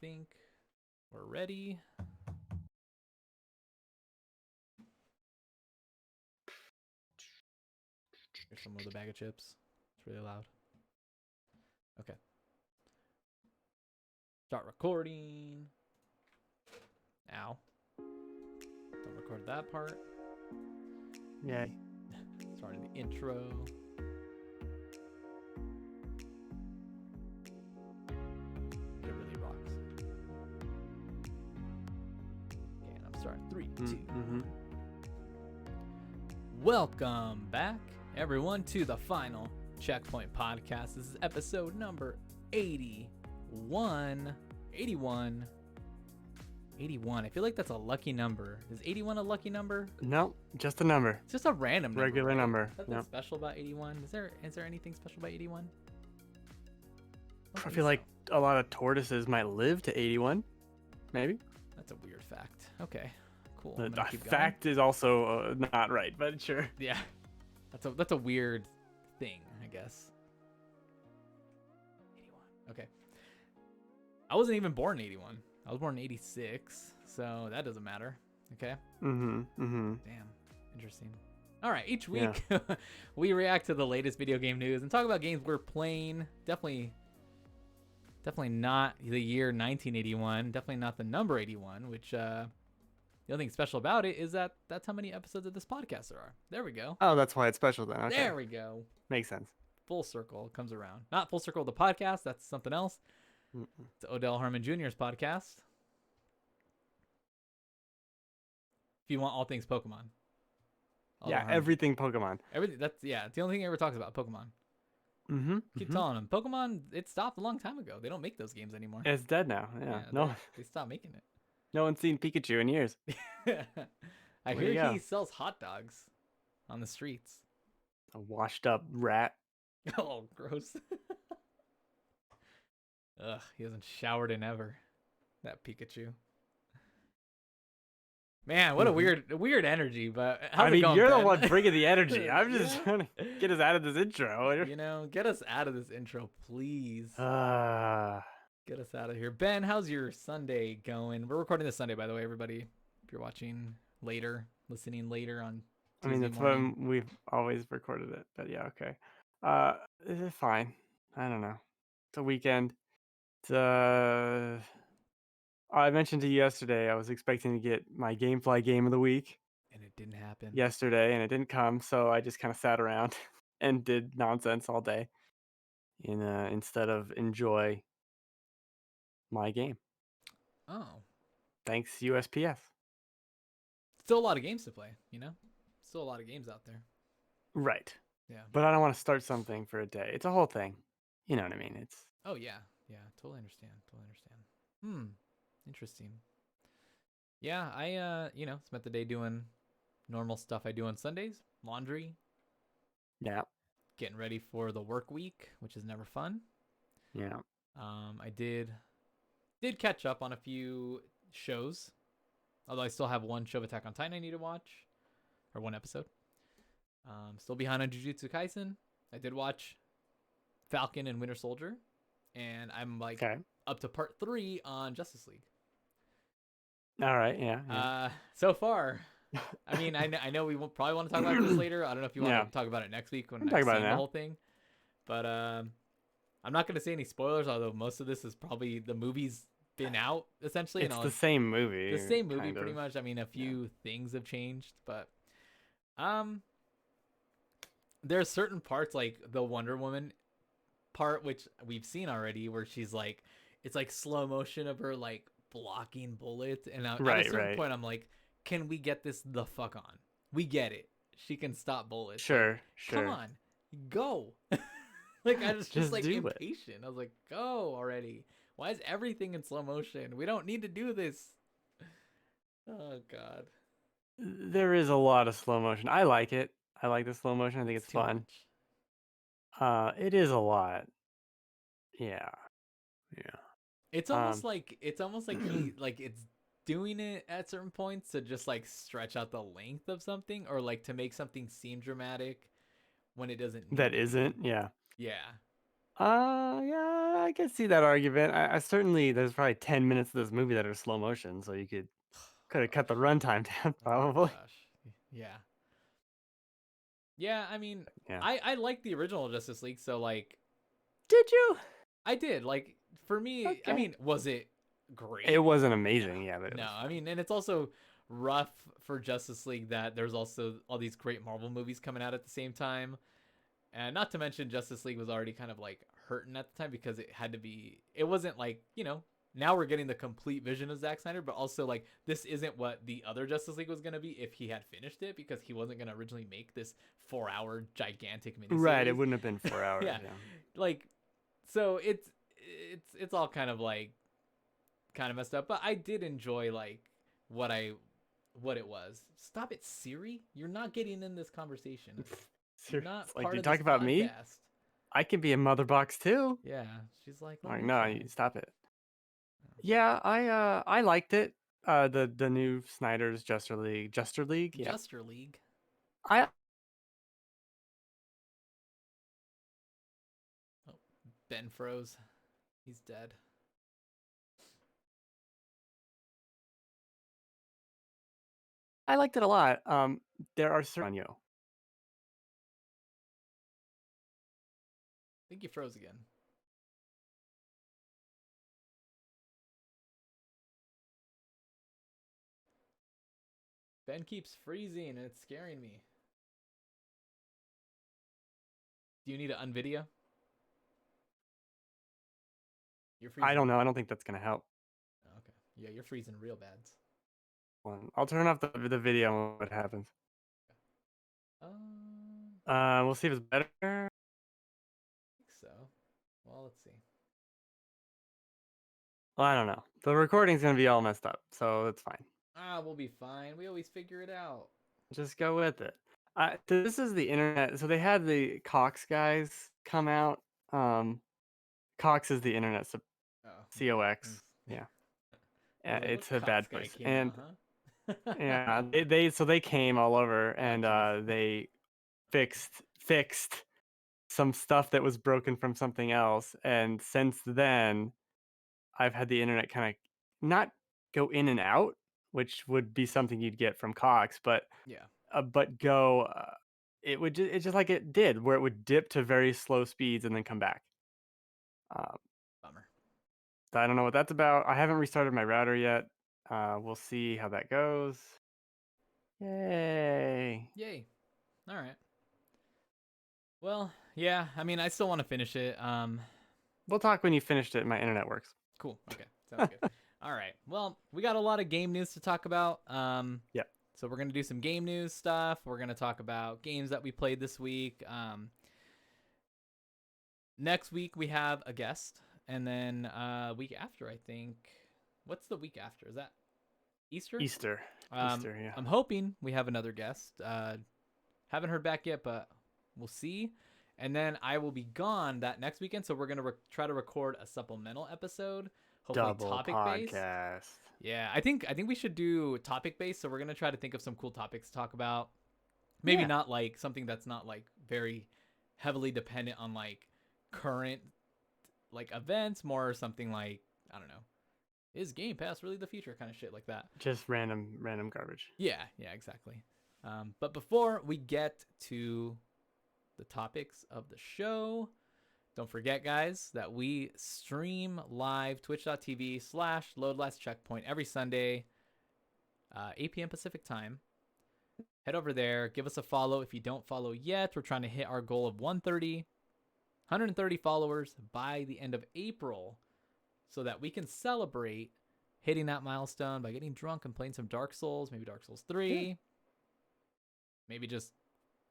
think we're ready. Here's some of the bag of chips. It's really loud. Okay. Start recording. Ow. Don't record that part. Yay. Starting the intro. It really rocks. Okay, and I'm starting. 3, 2, 1. Welcome back, everyone, to the final Checkpoint Podcast. This is episode number 81. 81. I feel like that's a lucky number. Is 81 a lucky number? No, just a number. It's just a random number. Regular right? number. Nothing special about 81. Is there anything special about 81? I feel like a lot of tortoises might live to 81. Maybe. That's a weird fact. Okay, cool. The Keep going. fact is also not right, but sure. Yeah, that's a weird thing, I guess. 81. Okay. I wasn't even born in 81. I was born in 86, so that doesn't matter. Okay. Damn. Interesting. All right. Each week, we react to the latest video game news and talk about games we're playing. Definitely not the year 1981. Definitely not the number 81. Which the only thing special about it is that that's how many episodes of this podcast there are. There we go. Oh, that's why it's special then. Okay. There we go. Makes sense. Full circle comes around. Not full circle of the podcast. That's something else. It's Odell Harmon Jr.'s podcast. If you want all things Pokemon. Yeah, everything Pokemon. Everything. It's the only thing he ever talks about, Pokemon. Keep telling him, Pokemon, it stopped a long time ago. They don't make those games anymore. It's dead now. Yeah. No. They stopped making it. No one's seen Pikachu in years. I hear he sells hot dogs on the streets. A washed up rat. Oh, gross. Ugh, he hasn't showered in ever. That Pikachu. Man, what a weird energy, but how's it going, you're Ben? the one bringing the energy. I'm just trying to get us out of this intro. Get us out of this intro, please. Get us out of here. Ben, how's your Sunday going? We're recording this Sunday, by the way, everybody. If you're watching later, listening later on Tuesday that's morning. when we've always recorded it, but yeah, okay. It's fine. I don't know. It's a weekend. I mentioned to you yesterday I was expecting to get my GameFly game of the week. And it didn't happen. Yesterday, and it didn't come, so I just kind of sat around and did nonsense all day instead of enjoy my game. Oh. Thanks, USPS. Still a lot of games to play, Still a lot of games out there. Right. Yeah. But I don't want to start something for a day. It's a whole thing. You know what I mean? It's. Oh, yeah. Yeah, totally understand. Interesting. Yeah, I spent the day doing normal stuff I do on Sundays. Laundry. Yeah. Getting ready for the work week, which is never fun. Yeah. I did catch up on a few shows. Although I still have one show of Attack on Titan I need to watch. Or one episode. Still behind on Jujutsu Kaisen. I did watch Falcon and Winter Soldier. And I'm up to part 3 on Justice League. All right, yeah. So far, I mean, I know we will probably want to talk about this later. I don't know if you want to talk about it next week when I've seen the whole thing. But I'm not going to say any spoilers, although most of this is probably the movie's been out, essentially. It's the same movie. The same movie, pretty much. I mean, a few things have changed, but there are certain parts, like the Wonder Woman part, which we've seen already, where she's like, it's like slow motion of her like blocking bullets, and at a certain point I'm like, can we get this the fuck on? We get it, she can stop bullets. Sure. Come on, go. Like I was just like impatient. I was like, go already. Why is everything in slow motion? We don't need to do this. Oh god, there is a lot of slow motion. I like it. I like the slow motion. I think it's fun. It is a lot. Yeah. It's almost like it's doing it at certain points to just like stretch out the length of something, or like to make something seem dramatic when it doesn't. That isn't. Yeah. Yeah. Yeah, I can see that argument. I certainly there's probably 10 minutes of this movie that are slow motion, so you could have cut the Gosh. runtime down Oh probably. gosh. Yeah. Yeah, I mean, Yeah. I like the original Justice League, so like Did you? I did. Like for me, I Okay. mean, was it It great? wasn't No. amazing, yeah, but it No. was I fine. mean, and it's also rough for Justice League that there's also all these great Marvel movies coming out at the same time. And not to mention Justice League was already kind of like hurting at the time because it had to be it wasn't like, now we're getting the complete vision of Zack Snyder, but also like this isn't what the other Justice League was gonna be if he had finished it because he wasn't gonna originally make this 4 hour gigantic Right, it miniseries. wouldn't have been 4 hours, Yeah. yeah. Like so it's all kind of messed up, but I did enjoy like what I what it was. Stop it, Siri. You're not getting in this conversation. You're Serious. not Like, part you of talk this about me? podcast. I can be a mother box too. Yeah, she's like, let Like, me no, try. you stop it. Yeah, I liked it. The new Snyder's Juster League, yeah. Juster League. I Oh, Ben froze. He's dead. I liked it a lot. There are certain I think he froze again. Ben keeps freezing and it's scaring me. Do you need to unvideo? You're I freezing. don't know. I don't think that's gonna help. Oh, okay. Yeah, you're freezing real bad. One. I'll turn off the video and what happens. I We'll see if it's better. think so. Well, let's see. Well, I don't know. The recording's gonna be all messed up, so it's fine. We'll be fine. We always figure it out. Just go with it. This is the internet. So they had the Cox guys come out. Um, Cox is the internet. So Oh, COX. Yeah. I Yeah, was like, what it's a Cox bad guy place. came And out, huh? yeah, they came all over Oh, and jeez. they fixed some stuff that was broken from something else. And since then, I've had the internet kind of not go in and out, which would be something you'd get from Cox, Yeah, but go. It's just like it did, where it would dip to very slow speeds and then come back. Um, bummer. so I don't know what that's about. I haven't restarted my router yet. We'll see how that goes. Yay! Yay. All right. Well, yeah. I mean, I still want to finish it. We'll talk when you finished it. My internet works. Cool. Okay. Sounds good. All right. Well, we got a lot of game news to talk about. Yeah. So we're gonna do some game news stuff. We're gonna talk about games that we played this week. Next week we have a guest, and then week after, I think. What's the week after? Is that Easter? Easter. Um, Easter. Yeah. I'm hoping we have another guest. Haven't heard back yet, but we'll see. And then I will be gone that next weekend, so we're gonna try to record a supplemental episode, hopefully Double topic based. podcast. Yeah, I think we should do topic based. So we're gonna try to think of some cool topics to talk about. Maybe Yeah. not like something that's not like very heavily dependent on like current like events, more something like I don't know, is Game Pass really the future kind of shit like that. Just random garbage. Yeah, exactly. But before we get to the topics of the show, don't forget, guys, that we stream live twitch.tv/loadlastcheckpoint every Sunday, 8 p.m. Pacific time. Head over there, give us a follow if you don't follow yet. We're trying to hit our goal of 130 followers by the end of April so that we can celebrate hitting that milestone by getting drunk and playing some Dark Souls, maybe Dark Souls 3. Yeah. Maybe just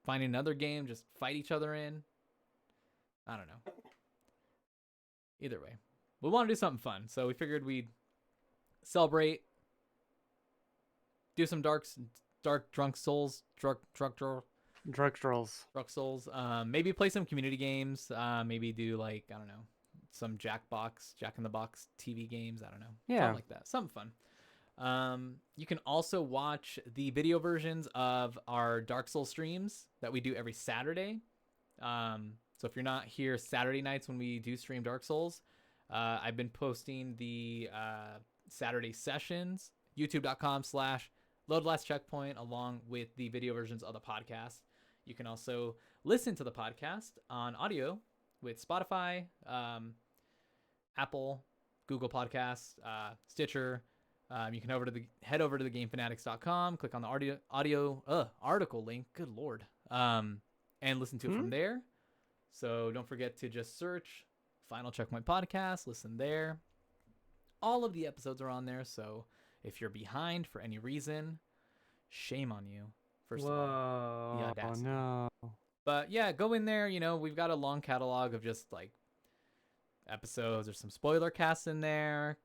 finding another game, just fight each other in. I don't know. Either way, we want to do something fun, so we figured we'd celebrate, do some dark drunk souls, drunk Drug souls. Maybe play some community games. Maybe do like I don't know, some Jack in the Box TV games. I don't know, Yeah. something like that, something fun. You can also watch the video versions of our Dark Souls streams that we do every Saturday. So if you're not here Saturday nights when we do stream Dark Souls, I've been posting the Saturday sessions, youtube.com/loadlastcheckpoint, along with the video versions of the podcast. You can also listen to the podcast on audio with Spotify, Apple, Google Podcasts, Stitcher. You can head over to the gamefanatics.com, click on the audio article link. Good Lord. And listen to it from there. So don't forget to just search Final Checkpoint Podcast, listen there. All of the episodes are on there, so if you're behind for any reason, shame on you. First of all, the audacity. No. But yeah, go in there. You know, we've got a long catalog of just like episodes. There's some spoiler casts in there.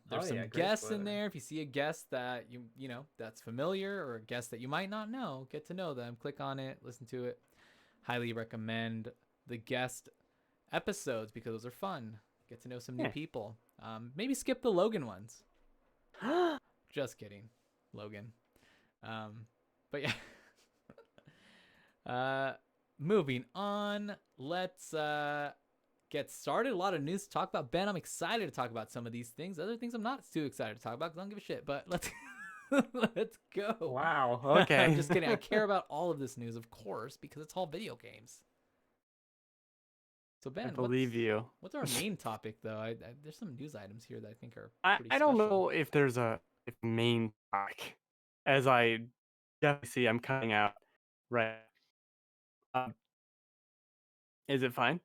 There's some guests in there. If you see a guest that you know that's familiar, or a guest that you might not know, get to know them. Click on it, listen to it. Highly recommend the guest episodes because those are fun. Get to know some new people. Maybe skip the Logan ones. Just kidding, Logan. But yeah. Moving on. Let's get started. A lot of news to talk about. Ben, I'm excited to talk about some of these things. Other things I'm not too excited to talk about because I don't give a shit. But let's go. Wow. Okay. I'm just kidding. I care about all of this news, of course, because it's all video games. So Ben, I believe you. What's our main topic though? There's some news items here that I think are pretty I don't special. know if there's a main topic, as I definitely see I'm cutting out. Right. Is it fine?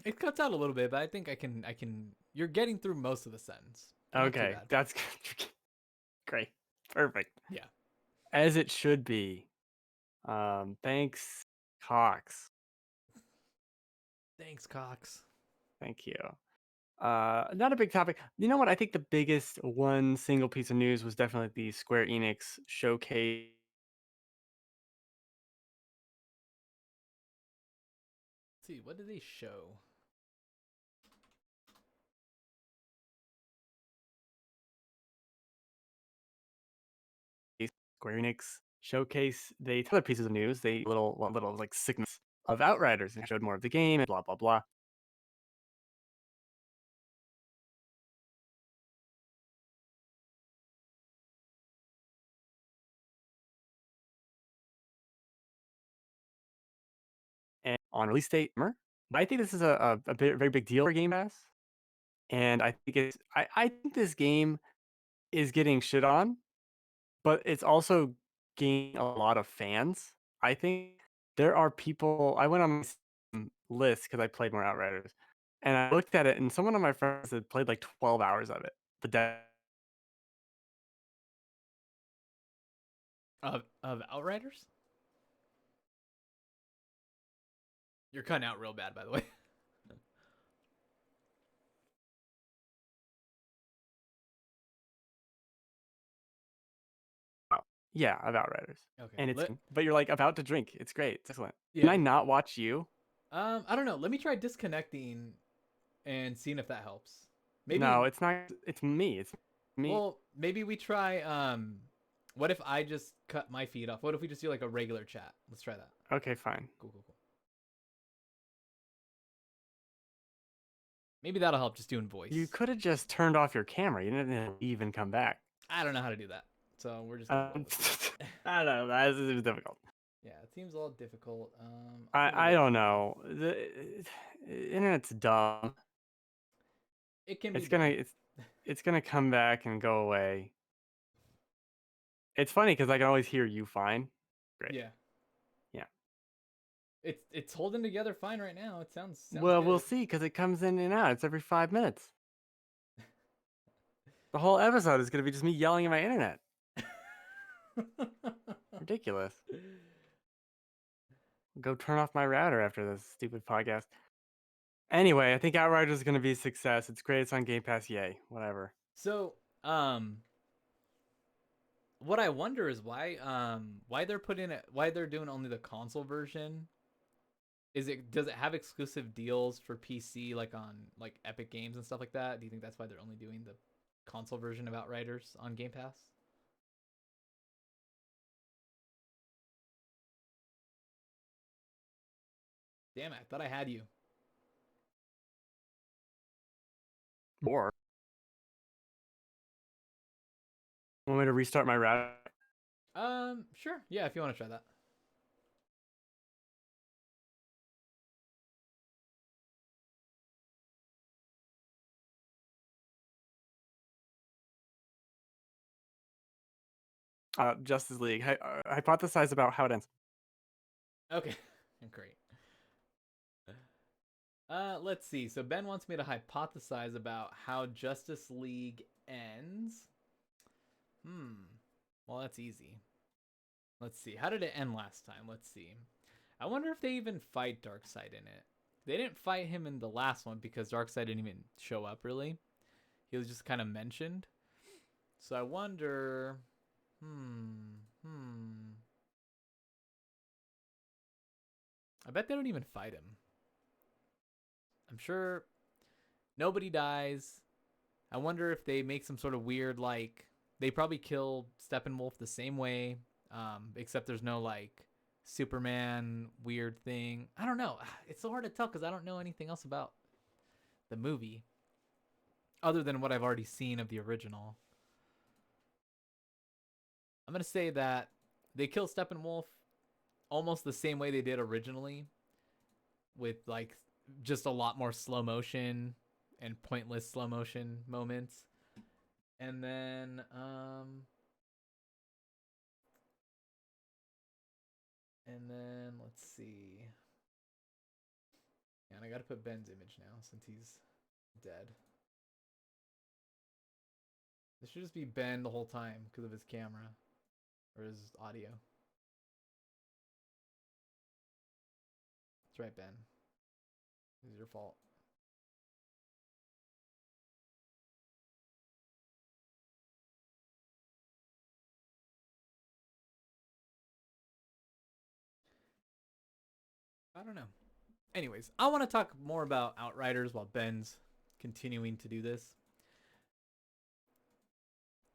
It cuts out a little bit, but I think I can. You're getting through most of the sentence. Okay, that's great. Perfect. Yeah. As it should be. Thanks, Cox. Thanks, Cox. Thank you. Not a big topic. You know what? I think the biggest one single piece of news was definitely the Square Enix showcase. Let's see, what did they show? Square Enix showcase. They other pieces of news. They little like sickness of Outriders and showed more of the game and blah blah blah. And on release date, I think this is a very big deal for Game Pass, and I think I think this game is getting shit on, but it's also gaining a lot of fans. I think there are people. I went on my list because I played more Outriders, and I looked at it, and someone of my friends had played like 12 hours of it. Of Outriders? You're cutting out real bad, by the way. Yeah, of Outriders. Okay. And but you're like about to drink. It's great. It's excellent. Yeah. Can I not watch you? I don't know. Let me try disconnecting and seeing if that helps. Maybe. No, it's not. It's me. It's me. Well, maybe we try. What if I just cut my feed off? What if we just do like a regular chat? Let's try that. Okay, fine. Cool. Maybe that'll help. Just doing voice. You could have just turned off your camera. You didn't even come back. I don't know how to do that, so we're just. Gonna I don't know. This is difficult. Yeah, it seems a little difficult. I don't know. The internet's dumb. It can be. It's gonna come back and go away. It's funny because I can always hear you fine. Great. Yeah. Yeah. It's holding together fine right now. It sounds well, good. We'll see because it comes in and out. It's every 5 minutes. The whole episode is gonna be just me yelling at my internet. Ridiculous. Go turn off my router after this stupid podcast. Anyway, I think Outriders is going to be a success. It's great. It's on Game Pass. Yay. Whatever. So, what I wonder is why they're doing only the console version. Does it have exclusive deals for PC like on like Epic Games and stuff like that? Do you think that's why they're only doing the console version of Outriders on Game Pass? Damn it, I thought I had you. More. Want me to restart my router? Sure. Yeah, if you want to try that. Justice League. Hypothesize about how it ends. Okay. Great. Let's see. So Ben wants me to hypothesize about how Justice League ends. Well, that's easy. Let's see. How did it end last time? Let's see. I wonder if they even fight Darkseid in it. They didn't fight him in the last one because Darkseid didn't even show up really. He was just kind of mentioned. So I wonder. I bet they don't even fight him. I'm sure nobody dies. I wonder if they make some sort of weird, like, they probably kill Steppenwolf the same way, except there's no, like, Superman weird thing. I don't know. It's so hard to tell because I don't know anything else about the movie other than what I've already seen of the original. I'm going to say that they kill Steppenwolf almost the same way they did originally, with, like, just a lot more slow motion and pointless slow motion moments. And then let's see. And I gotta put Ben's image now since he's dead. This should just be Ben the whole time because of his camera or his audio. That's right, Ben. This is your fault. I don't know. Anyways, I want to talk more about Outriders while Ben's continuing to do this.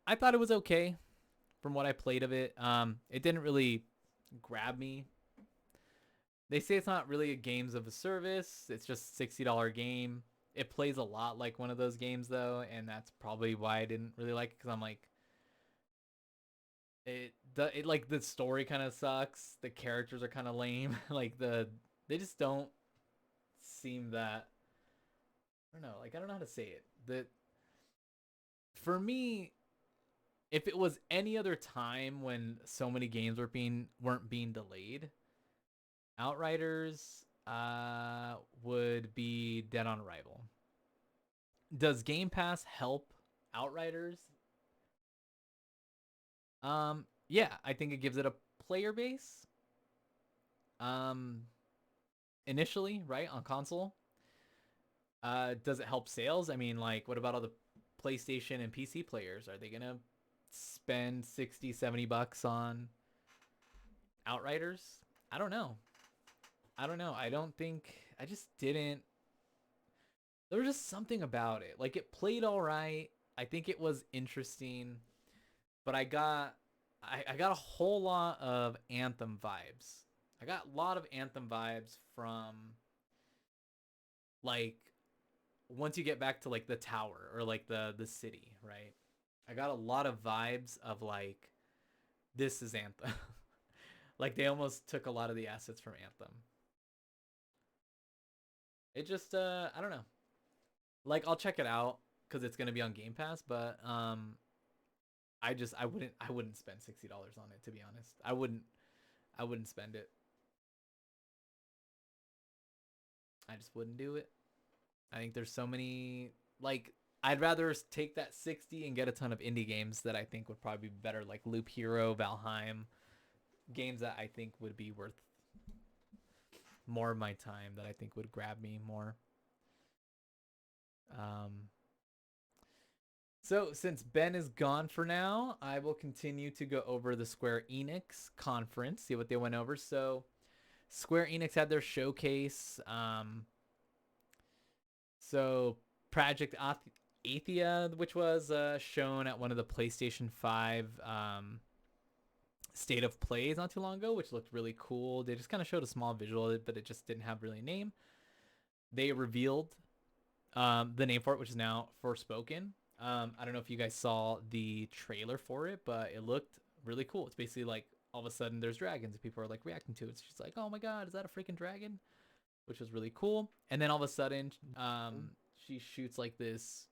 I thought it was okay from what I played of it. It didn't really grab me. They say it's not really a games of a service. It's just $60 game. It plays a lot like one of those games though, and that's probably why I didn't really like it because I'm like, it like the story kind of sucks. The characters are kind of lame. Like they just don't seem that. I don't know. Like I don't know how to say it. For me, if it was any other time when so many games weren't being delayed, Outriders would be dead on arrival. Does Game Pass help Outriders? Yeah, I think it gives it a player base. Initially, right, on console. Does it help sales? I mean, like, what about all the PlayStation and PC players? Are they gonna spend 60, $70 on Outriders? I don't know. I don't think I just didn't. There was just something about it. Like it played all right. I think it was interesting, but I got a whole lot of Anthem vibes. I got a lot of Anthem vibes from like once you get back to like the tower or like the city, right? I got a lot of vibes of like this is Anthem. Like they almost took a lot of the assets from Anthem. It just I don't know. Like I'll check it out cuz it's going to be on Game Pass, but I wouldn't spend $60 on it to be honest. I wouldn't spend it. I just wouldn't do it. I think there's so many like I'd rather take that 60 and get a ton of indie games that I think would probably be better, like Loop Hero, Valheim, games that I think would be worth more of my time, that I think would grab me more. Um, so since Ben is gone for now, I will continue to go over the Square Enix conference, see what they went over. So Square Enix had their showcase. So Project Athia, which was shown at one of the PlayStation 5 State of Plays not too long ago, which looked really cool. They just kind of showed a small visual, but it just didn't have really a name. They revealed the name for it, which is now Forspoken. I don't know if you guys saw the trailer for it, but it looked really cool. It's basically like all of a sudden there's dragons and people are like reacting to it. It's just like, oh my god, is that a freaking dragon? Which was really cool. And then all of a sudden, she shoots like these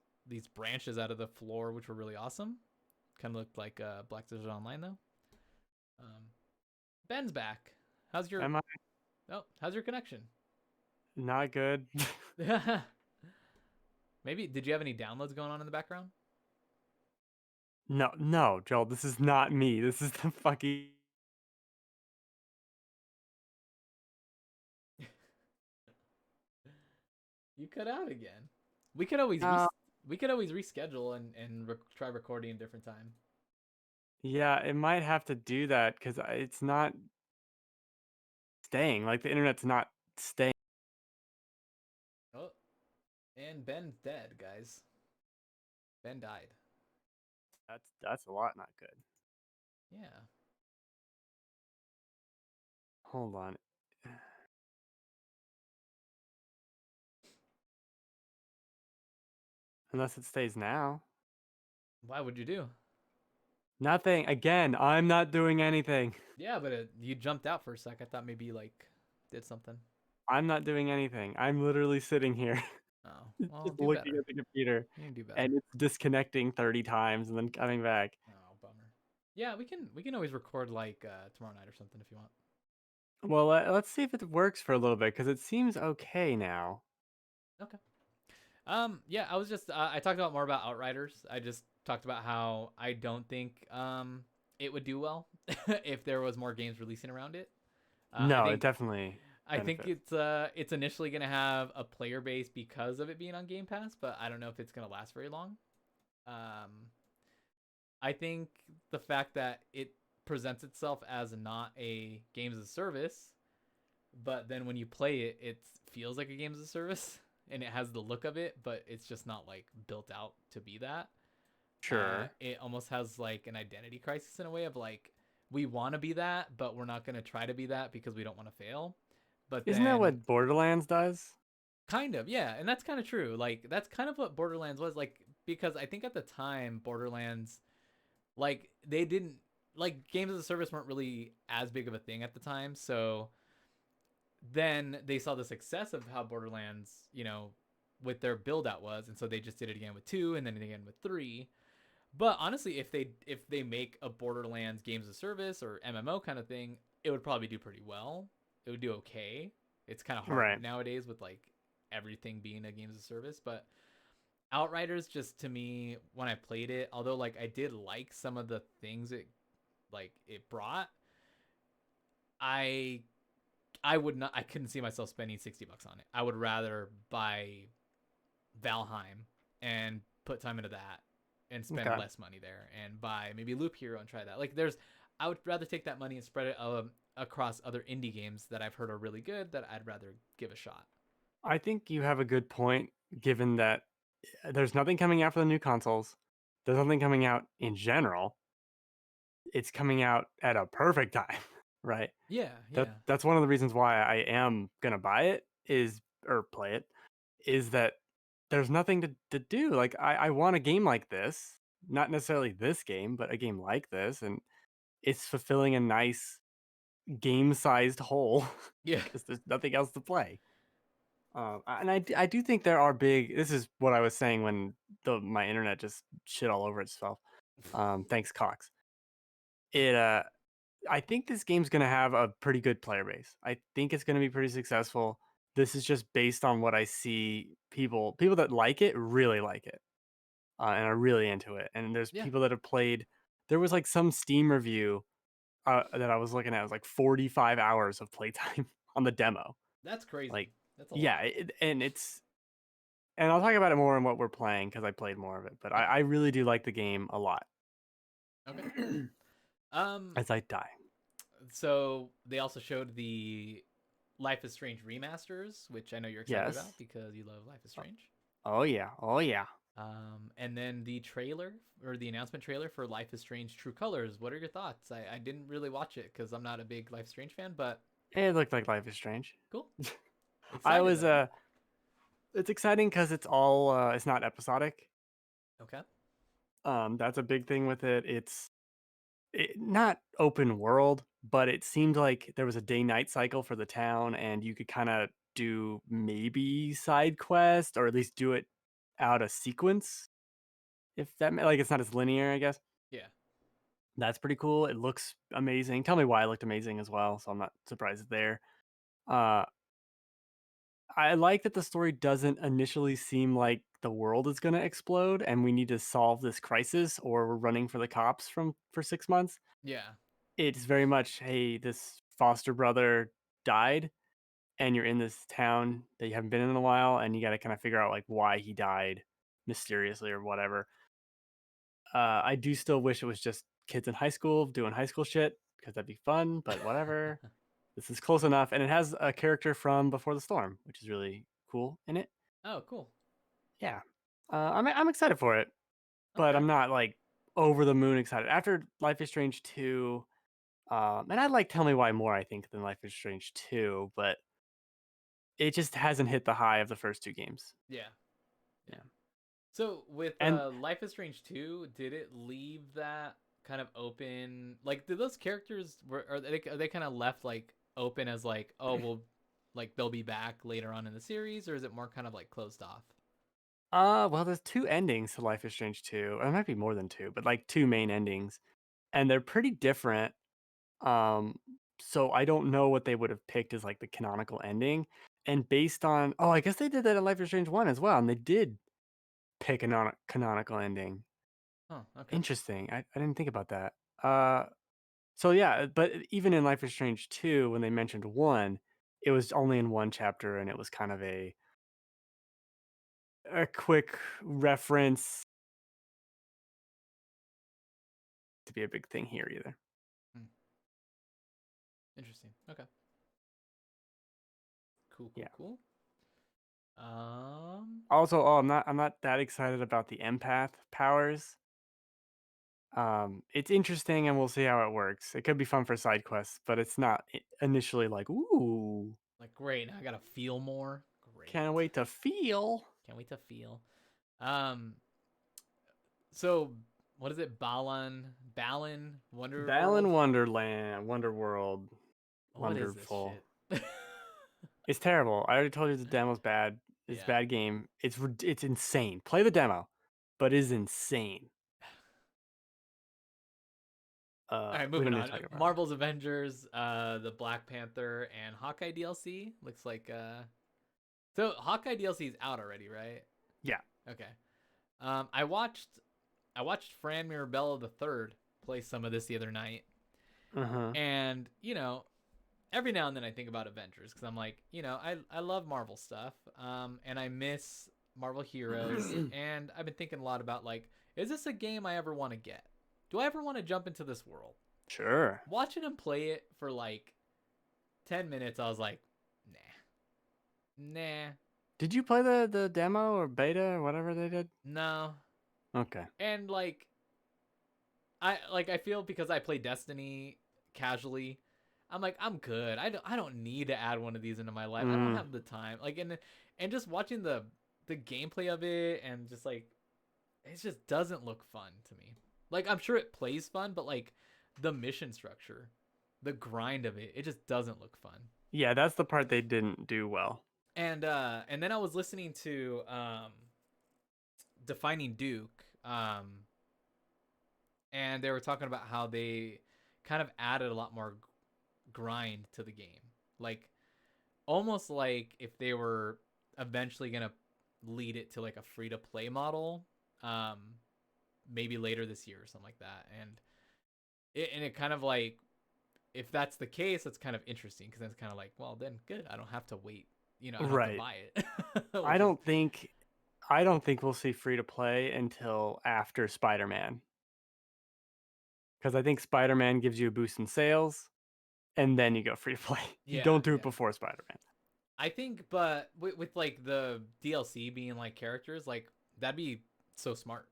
branches out of the floor, which were really awesome. Kind of looked like Black Desert Online though. Um, Ben's back. How's your Am I how's your connection? not good? Maybe did you have any downloads going on in the background? No, no, Joel, this is not me. This is the fucking. You cut out again. We could always Uh, we could always reschedule and try recording a different time. yeah, it might have to do that because it's not staying. Like the internet's not staying. Oh, and Ben's dead, guys. Ben died. That's a lot not good. Yeah. Hold on. Unless it stays now. Why would you do? Nothing. Again, I'm not doing anything. Yeah, but you jumped out for a sec. I thought maybe you like did something. I'm not doing anything. I'm literally sitting here Oh, well, just do looking better. at the computer You can do better. and it's disconnecting 30 times and then coming back. Oh, bummer. Yeah, we can always record like tomorrow night or something if you want. Well, let's see if it works for a little bit because it seems okay now. Okay. Yeah, I was just I talked about more about Outriders. I just talked about how I don't think it would do well if there was more games releasing around it. I No, it think definitely I think benefits. it's initially gonna have a player base because of it being on Game Pass, but I don't know if it's gonna last very long. Um, I think the fact that it presents itself as not a games as a service, but then when you play it, it feels like a games as a service and it has the look of it, but it's just not like built out to be that. Sure. It almost has like an identity crisis in a way of like we want to be that, but we're not going to try to be that because we don't want to fail. But Isn't that then what Borderlands does? kind of, yeah, and that's kind of true. Like that's kind of what Borderlands was like because I think at the time Borderlands like they didn't like games as a service weren't really as big of a thing at the time. So then they saw the success of how Borderlands, with their build out was, and so they just did it again with 2 and then again with 3. But honestly, if they make a Borderlands games of service or MMO kind of thing, it would probably do pretty well. It would do okay. It's kind of hard Right. nowadays with like everything being a games of service, but Outriders just to me when I played it, although like I did like some of the things it brought, I I couldn't see myself spending $60 on it. I would rather buy Valheim and put time into that and spend Okay. less money there and buy maybe Loop Hero and try that. Like I would rather take that money and spread it across other indie games that I've heard are really good that I'd rather give a shot. I think you have a good point given that there's nothing coming out for the new consoles. There's nothing coming out in general. It's coming out at a perfect time, right? Yeah, That yeah. that's one of the reasons why I am gonna buy it is or play it is that there's nothing to do. Like I want a game like this, not necessarily this game, but a game like this, and it's fulfilling a nice game-sized hole Yeah. because there's nothing else to play. And I do think there are big. This is what I was saying when my internet just shit all over itself. Thanks, Cox. It I think this game's gonna have a pretty good player base. I think it's gonna be pretty successful. This is just based on what I see. People that like it really like it, and are really into it. And there's Yeah. people that have played. There was like some Steam review that I was looking at. It was like 45 hours of playtime on the demo. That's crazy. Like, That's a yeah, lot. and I'll talk about it more in what we're playing because I played more of it. But Okay. I really do like the game a lot. Okay. Um As I die. so they also showed the Life is Strange remasters, which I know you're excited Yes. about because you love Life is Strange. Oh yeah. Oh yeah. And then the trailer or the announcement trailer for Life is Strange True Colors. What are your thoughts? I didn't really watch it because I'm not a big Life is Strange fan, but It looked like Life is Strange. cool. I Excited was though. it's exciting because it's all it's not episodic. Okay. That's a big thing with it. Not open world, but it seemed like there was a day night cycle for the town, and you could kind of do maybe side quest or at least do it out of sequence. If that like it's not as linear, I guess. Yeah. That's pretty cool. It looks amazing. Tell me why it looked amazing as well, so I'm not surprised there. Uh, I like that the story doesn't initially seem like the world is going to explode and we need to solve this crisis or we're running for the cops for 6 months. Yeah. It's very much, hey, this foster brother died and you're in this town that you haven't been in a while and you got to kind of figure out like why he died mysteriously or whatever. I do still wish it was just kids in high school doing high school shit because that'd be fun, but whatever. This is close enough, and it has a character from Before the Storm, which is really cool in it. Oh, cool. Yeah, I'm excited for it, but Okay. I'm not like over the moon excited. After Life is Strange 2, and I like Tell Me Why more, I think, than Life is Strange 2, but it just hasn't hit the high of the first two games. Yeah. Yeah. Yeah, So with and Life is Strange 2, did it leave that kind of open? Like, did those characters are they kind of left like open as like, oh, well, like they'll be back later on in the series, or is it more kind of like closed off? well, there's two endings to Life is Strange 2. Or it might be more than two, but like two main endings, and they're pretty different. Um, so I don't know what they would have picked as like the canonical ending. And based on, oh, I guess they did that in Life is Strange 1 as well, and they did pick a canonical ending. Oh, okay. Interesting. I didn't think about that. Uh, so yeah, but even in Life is Strange 2, when they mentioned 1, it was only in one chapter, and it was kind of a quick reference to be a big thing here either. Hmm. Interesting. Okay. Cool. Cool. Yeah. Cool. Um. Also, oh, I'm not that excited about the empath powers. It's interesting, and we'll see how it works. It could be fun for side quests, but it's not initially like, ooh, Like, great. Now I gotta feel more. Great. can't wait to feel. Can't wait to feel. Um. So what is it? Balan Wonder World. Balan Wonderland, Wonderworld, What is this wonderful. shit? It's terrible. I already told you the demo's bad. It's a Yeah. bad game. It's insane. Play the demo, but it's insane. All right, We moving don't need to on. talk about it. Marvel's Avengers, the Black Panther and Hawkeye DLC looks like. So Hawkeye DLC is out already, right? Yeah. Okay. I watched Fran Mirabella the third play some of this the other night, Uh huh. and every now and then I think about Avengers because I'm like, I love Marvel stuff, and I miss Marvel heroes, and I've been thinking a lot about like, is this a game I ever want to get? Do I ever want to jump into this world? Sure. Watching him play it for like 10 minutes, I was like, nah, Did you play the demo or beta or whatever they did? no. Okay. And I feel because I play Destiny casually, I'm like, I'm good. I don't need to add one of these into my life. I don't Mm, have the time. Like, and just watching the gameplay of it and just like, it just doesn't look fun to me. Like, I'm sure it plays fun, but like the mission structure, the grind of it just doesn't look fun. yeah, that's the part they didn't do well. And then I was listening to Defining Duke, and they were talking about how they kind of added a lot more grind to the game, like almost like if they were eventually gonna lead it to like a free to play model, um, maybe later this year or something like that. And it kind of like, if that's the case, that's kind of interesting because it's kind of like, well, then good, I don't have to wait. I don't have to Right. buy it, I which is don't think I don't think we'll see free to play until after Spider-Man. Because I think Spider-Man gives you a boost in sales, and then you go free to play. You yeah, don't do it yeah. before Spider-Man. I think, but with like the DLC being like characters, like that'd be so smart,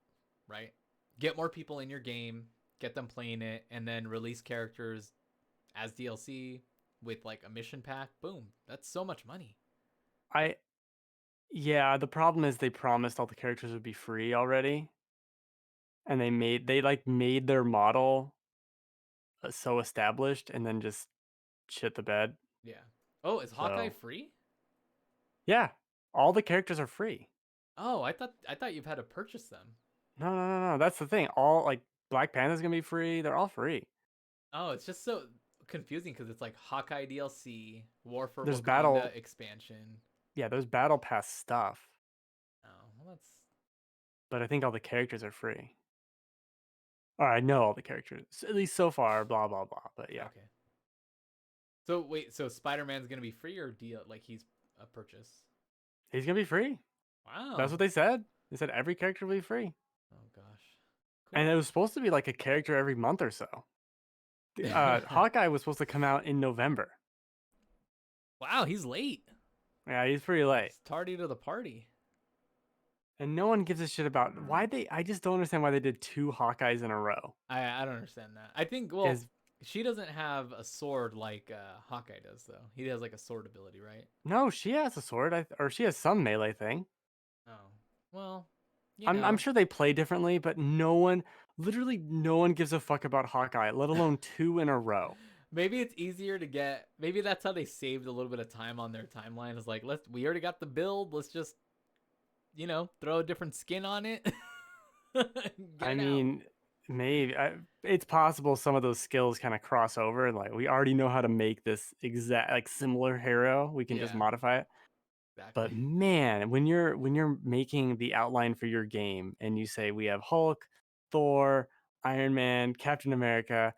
right? Get more people in your game, get them playing it, and then release characters as DLC with like a mission pack. Boom. That's so much money. I Yeah, the problem is they promised all the characters would be free already, and they like made their model so established and then just shit the bed. Yeah. Oh, is Hawkeye So free? yeah, all the characters are free. Oh, I thought you've had to purchase them. No. That's the thing. All like Black Panda's gonna be free. They're all free. Oh, it's just so confusing because it's like Hawkeye DLC, War for There's Wakanda battle. expansion. Yeah, there's battle pass stuff, Oh, well, that's but I think all the characters are free. Or I know all the characters, at least so far. Blah blah blah. But yeah, okay. So wait, so Spider Man's gonna be free or deal like he's a purchase? he's gonna be free. That's Wow. what they said. They said every character will be free, Oh gosh. and Cool. it was supposed to be like a character every month or so. Hawkeye was supposed to come out in November. Wow, he's late. Yeah, he's pretty late. He's tardy to the party. And no one gives a shit about why they. I just don't understand why they did two Hawkeyes in a row. I don't understand that. I think well, Is she doesn't have a sword like Hawkeye does though. He has like a sword ability, right? No, she has a sword, or she has some melee thing. Oh. Well, I'm sure they play differently, but literally no one gives a fuck about Hawkeye, let alone two in a row. maybe it's easier to get. Maybe that's how they saved a little bit of time on their timeline. Is like, we already got the build. Let's just throw a different skin on it. Get I it out. mean, it's possible some of those skills kind of cross over. Like we already know how to make this exact like similar hero. We can just Yeah, modify it. exactly. But man, when you're making the outline for your game and you say we have Hulk, Thor, Iron Man, Captain America,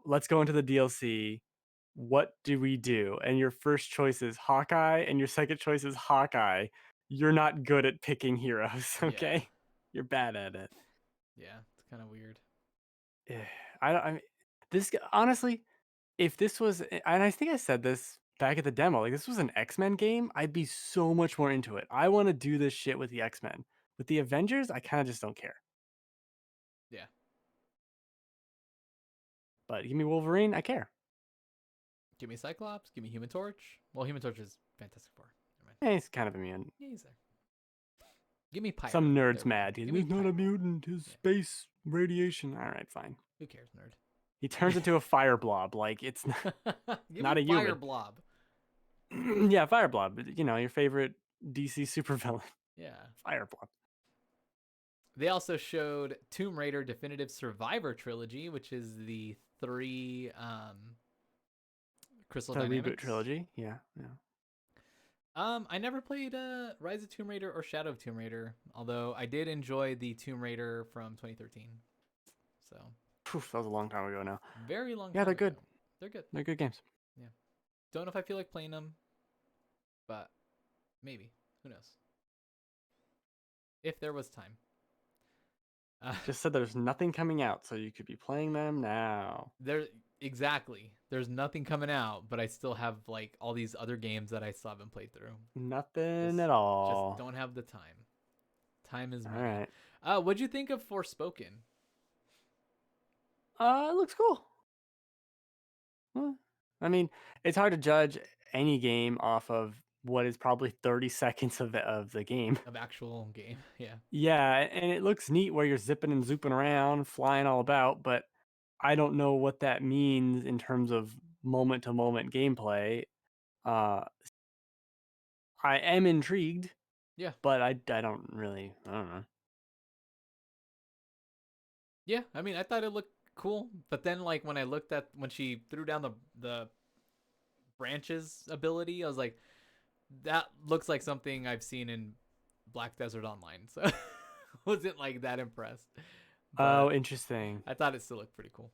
let's go into the DLC. What do we do? And your first choice is Hawkeye and your second choice is Hawkeye. You're not good at picking heroes, Yeah, okay? You're bad at it. yeah. It's kind of weird. Eh, I mean, honestly, if this was, and I think I said this back at the demo, like this was an X-Men game, I'd be so much more into it. I want to do this shit with the X-Men. With the Avengers, I kind of just don't care. Yeah. But give me Wolverine, I care. Give me Cyclops. Give me Human Torch. Well, Human Torch is Fantastic Four. Never mind. He's kind of immune. Yeah, he's there. Give me Pyro. Some There nerd's we go. mad. He's Give me not a Pyro. mutant. His Yeah. space radiation. All right, fine. Who cares, nerd? He turns into a fire blob. Like it's Give me not a Fire human. Blob. Yeah, fire blob. Your favorite DC supervillain. Yeah. Fire blob. They also showed Tomb Raider Definitive Survivor Trilogy, which is the three Crystal The reboot Dynamics. trilogy. Yeah. I never played Rise of Tomb Raider or Shadow of Tomb Raider, although I did enjoy the Tomb Raider from 2013. So Poof, that was a long time ago now. very long Yeah, time they're ago. good. They're good. They're good games. Yeah. Don't know if I feel like playing them, but maybe. Who knows? If there was time. Just said there's nothing coming out, so you could be playing them now. There exactly. There's nothing coming out, but I still have like all these other games that I still haven't played through. Nothing Just at just all. don't have the time. Time is All money. right. What'd you think of Forspoken? It looks cool. Huh. I mean, it's hard to judge any game off of what is probably 30 seconds of the game. Of actual game. Yeah. Yeah, and it looks neat where you're zipping and zooping around, flying all about, but I don't know what that means in terms of moment to moment gameplay. Uh, I am intrigued, Yeah. but I don't know. Yeah. I mean, I thought it looked cool, but then like when I looked at when she threw down the branches ability, I was like, that looks like something I've seen in Black Desert Online. So wasn't like that impressed. Oh, But interesting. I thought it still looked pretty cool.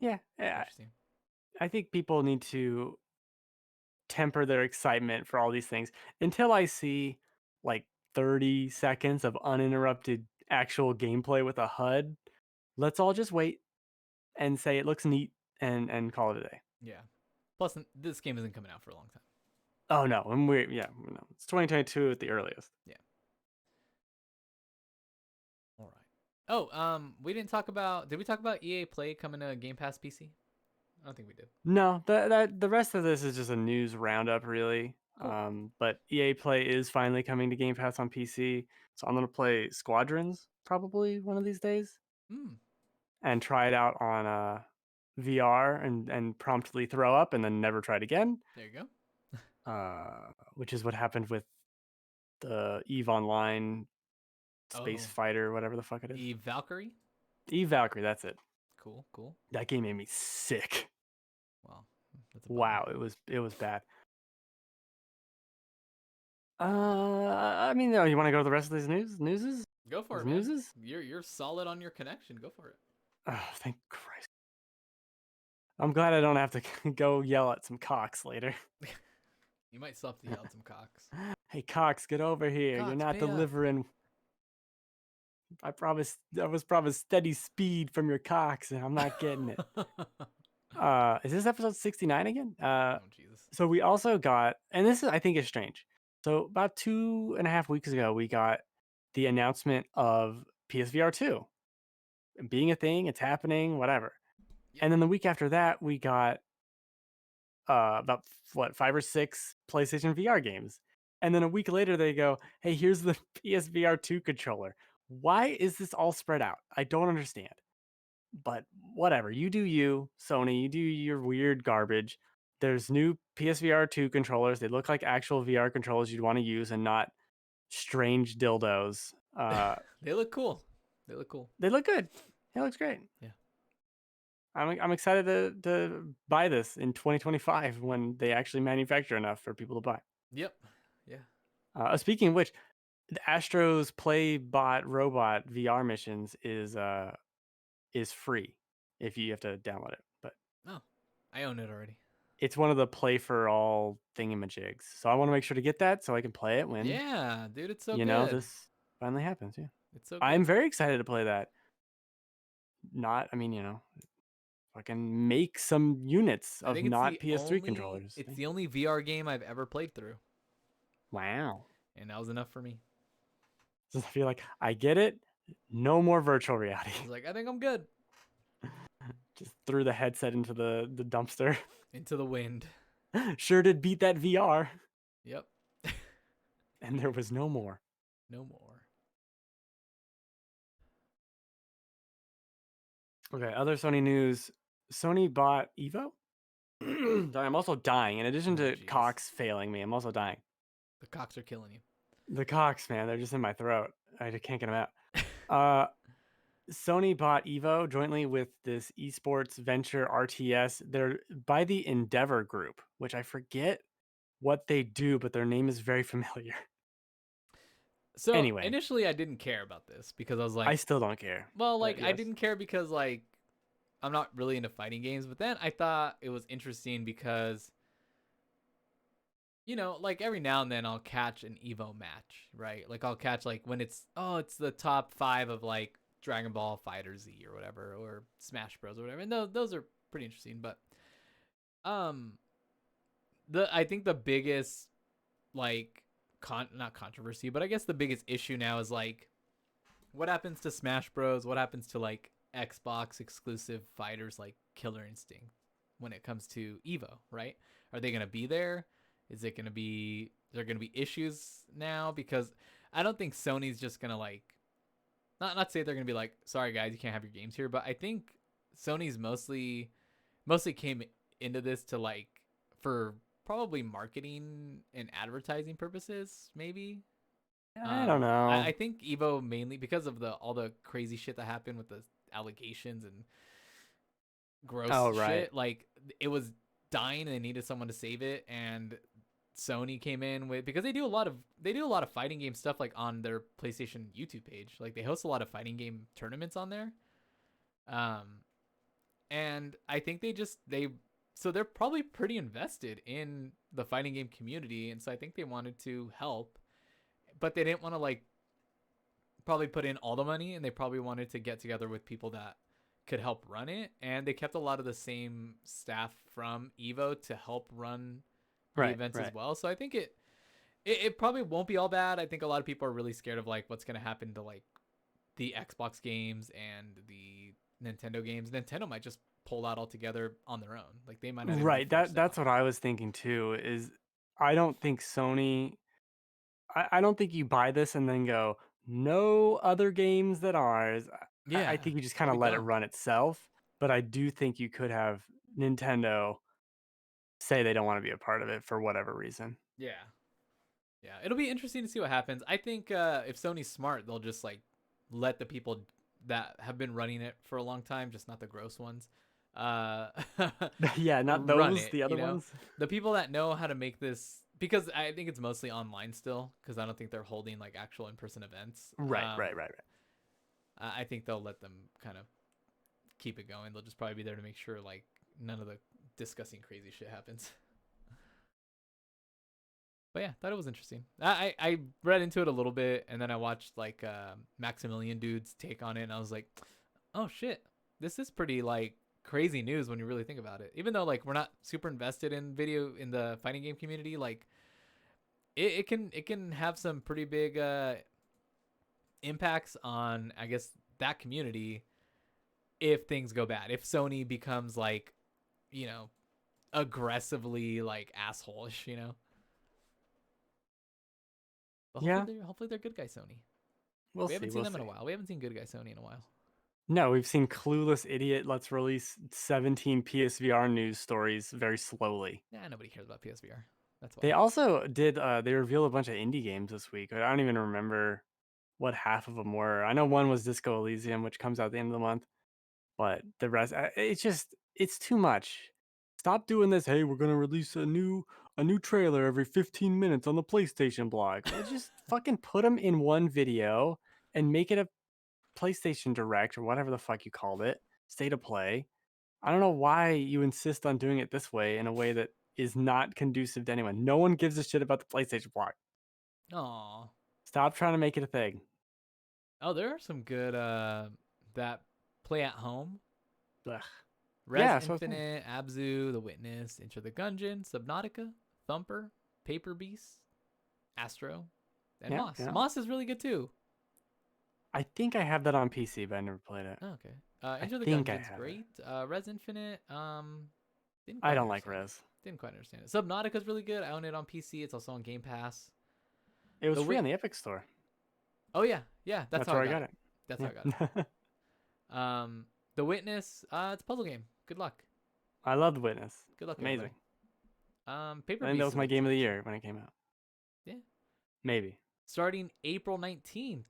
Yeah, yeah. Interesting. I think people need to temper their excitement for all these things until I see like 30 seconds of uninterrupted actual gameplay with a HUD. Let's all just wait and say it looks neat and call it a day. Yeah. Plus, this game isn't coming out for a long time. Oh no, and it's 2022 at the earliest. Yeah. We didn't talk about. Did we talk about EA Play coming to Game Pass PC? I don't think we did. No, the rest of this is just a news roundup, really. Cool. But EA Play is finally coming to Game Pass on PC, so I'm gonna play Squadrons probably one of these days Mm, and try it out on VR and promptly throw up and then never try it again. there you go. Which is what happened with the Eve Online Space Oh, Fighter, whatever the fuck it is. Eve Valkyrie. Eve Valkyrie, that's it. Cool, cool. That game made me sick. Wow, that's a bummer. Wow, it was bad. I mean, you want to go to the rest of these newses? Go for These it, man. newses? You're solid on your connection. Go for it. Oh, thank Christ. I'm glad I don't have to go yell at some cocks later. You might still have to yell at some cocks. Hey, Cox, get over here. You're Cox, not pay up. delivering. I was promised steady speed from your Cox, and I'm not getting it. Is this episode 69 again? Oh Jesus. So we also got, and this is I think is strange. So about 2.5 weeks ago, we got the announcement of PSVR 2 being a thing. It's happening, whatever. Yep. And then the week after that, we got about 5 or 6 PlayStation VR games. And then a week later, they go, "Hey, here's the PSVR 2 controller." Why is this all spread out? I don't understand. But whatever, you do you, Sony, you do your weird garbage. There's new PSVR 2 controllers. They look like actual VR controllers you'd want to use and not strange dildos. They look cool. They look cool. They look good. It looks great. Yeah. I'm excited to buy this in 2025 when they actually manufacture enough for people to buy. Yep. Yeah. Speaking of which, the Astro's Playbot Robot VR missions is free if you have to download it. But Oh, I own it already. it's one of the play for all thingamajigs. So I want to make sure to get that so I can play it when Yeah, dude, it's so good. this finally happens. Yeah. It's so I'm good. very excited to play that. Fucking make some units I of think it's not the PS3 only controllers. it's the only VR game I've ever played through, Wow. and that was enough for me. I feel like I get it. No more virtual reality. I was like, I think I'm good. Just threw the headset into the dumpster. Into the wind. Sure did beat that VR. Yep. And there was no more. No more. Okay, other Sony news. Sony bought Evo. I'm also dying. In addition to jeez. Cox failing me, I'm also dying. The cocks are killing you. The Cox, man, they're just in my throat. I just can't get them out. Sony bought Evo jointly with this esports venture RTS. They're by the Endeavor Group, which I forget what they do, but their name is very familiar. So Anyway. initially I didn't care about this because I was like, I still don't care. well, like but I yes. didn't care because like I'm not really into fighting games, but then I thought it was interesting because like every now and then I'll catch an Evo match, right? Like I'll catch like when it's the top 5 of like Dragon Ball Fighter Z or whatever, or Smash Bros or whatever. And those are pretty interesting, but I think the biggest like not controversy, but I guess the biggest issue now is like what happens to Smash Bros? What happens to like Xbox exclusive fighters like Killer Instinct when it comes to Evo, right? Are they going to be there? Is there going to be issues now? Because I don't think Sony's just going to like not say they're going to be like, sorry guys, you can't have your games here, but I think Sony's mostly came into this to like for probably marketing and advertising purposes, maybe. I don't know. I think Evo mainly because of all the crazy shit that happened with the allegations and gross shit. Like it was dying and they needed someone to save it, and Sony came in with because they do a lot of fighting game stuff like on their PlayStation YouTube page. Like they host a lot of fighting game tournaments on there. And I think so they're probably pretty invested in the fighting game community, and so I think they wanted to help, but they didn't want to like probably put in all the money, and they probably wanted to get together with people that could help run it, and they kept a lot of the same staff from Evo to help run the events as well. So I think it probably won't be all bad. I think a lot of people are really scared of like what's going to happen to like the Xbox games and the Nintendo games. Nintendo might just pull out altogether on their own. Like they might not even be Right. forced That's out. what I was thinking too. Is I don't think Sony. I don't think you buy this and then go no other games than ours. I Yeah, think you just kind that'd of be let it dumb. run itself. But I do think you could have Nintendo say they don't want to be a part of it for whatever reason. Yeah, yeah. It'll be interesting to see what happens. I think if Sony's smart, they'll just like let the people that have been running it for a long time, just not the gross ones, uh, Yeah, not run those, it. the You other know, ones. the people that know how to make this, because I think it's mostly online still, because I don't think they're holding like actual in-person events. Right, right, right, right. I think they'll let them kind of keep it going. They'll just probably be there to make sure like none of the disgusting crazy shit happens. But yeah, thought it was interesting. I read into it a little bit, and then I watched like Maximilian dude's take on it, and I was like, oh shit, this is pretty like crazy news when you really think about it. Even though like we're not super invested in video in the fighting game community, like it can have some pretty big impacts on I guess that community if things go bad. If Sony becomes like, you know, aggressively like assholeish, you know. But Yeah, hopefully they're good guy Sony. we'll We see. haven't seen We'll them in a see. while. We haven't seen good guy Sony in a while. No, we've seen clueless idiot. Let's release 17 PSVR news stories very slowly. Nah, nobody cares about PSVR. That's They why. also did. They revealed a bunch of indie games this week. I don't even remember what half of them were. I know one was Disco Elysium, which comes out at the end of the month, but the rest, it's too much. Stop doing this. Hey, we're gonna release a new trailer every 15 minutes on the PlayStation blog. Let's just fucking put them in one video and make it a PlayStation Direct or whatever the fuck you called it, state of play. I don't know why you insist on doing it this way in a way that is not conducive to anyone. No one gives a shit about the PlayStation blog. Aw. Stop trying to make it a thing. Oh, there are some good that play at home. Ugh. Res Yeah, that's what I was saying. Infinite, Abzu, The Witness, Enter the Gungeon, Subnautica, Thumper, Paper Beast, Astro, and Yeah, Moss. yeah. Moss is really good too. I think I have that on PC, but I never played it. Oh, okay. I Enter the think I Gungeon's have it. great. Res Infinite, didn't I quite don't like understand it. Res. Didn't quite understand it. Subnautica's really good. I own it on PC. It's also on Game Pass. It was The free on Wit. the Epic Store. Oh yeah, yeah. That's That's how I where I got got it. it. That's how I got Yeah. it. The Witness. It's a puzzle game. Good luck. I love The Witness. Good luck, Amazing. everybody. Paper I think that Beast was is a my good game of the suggestion. year when it came out. Yeah. Maybe. Starting April 19th,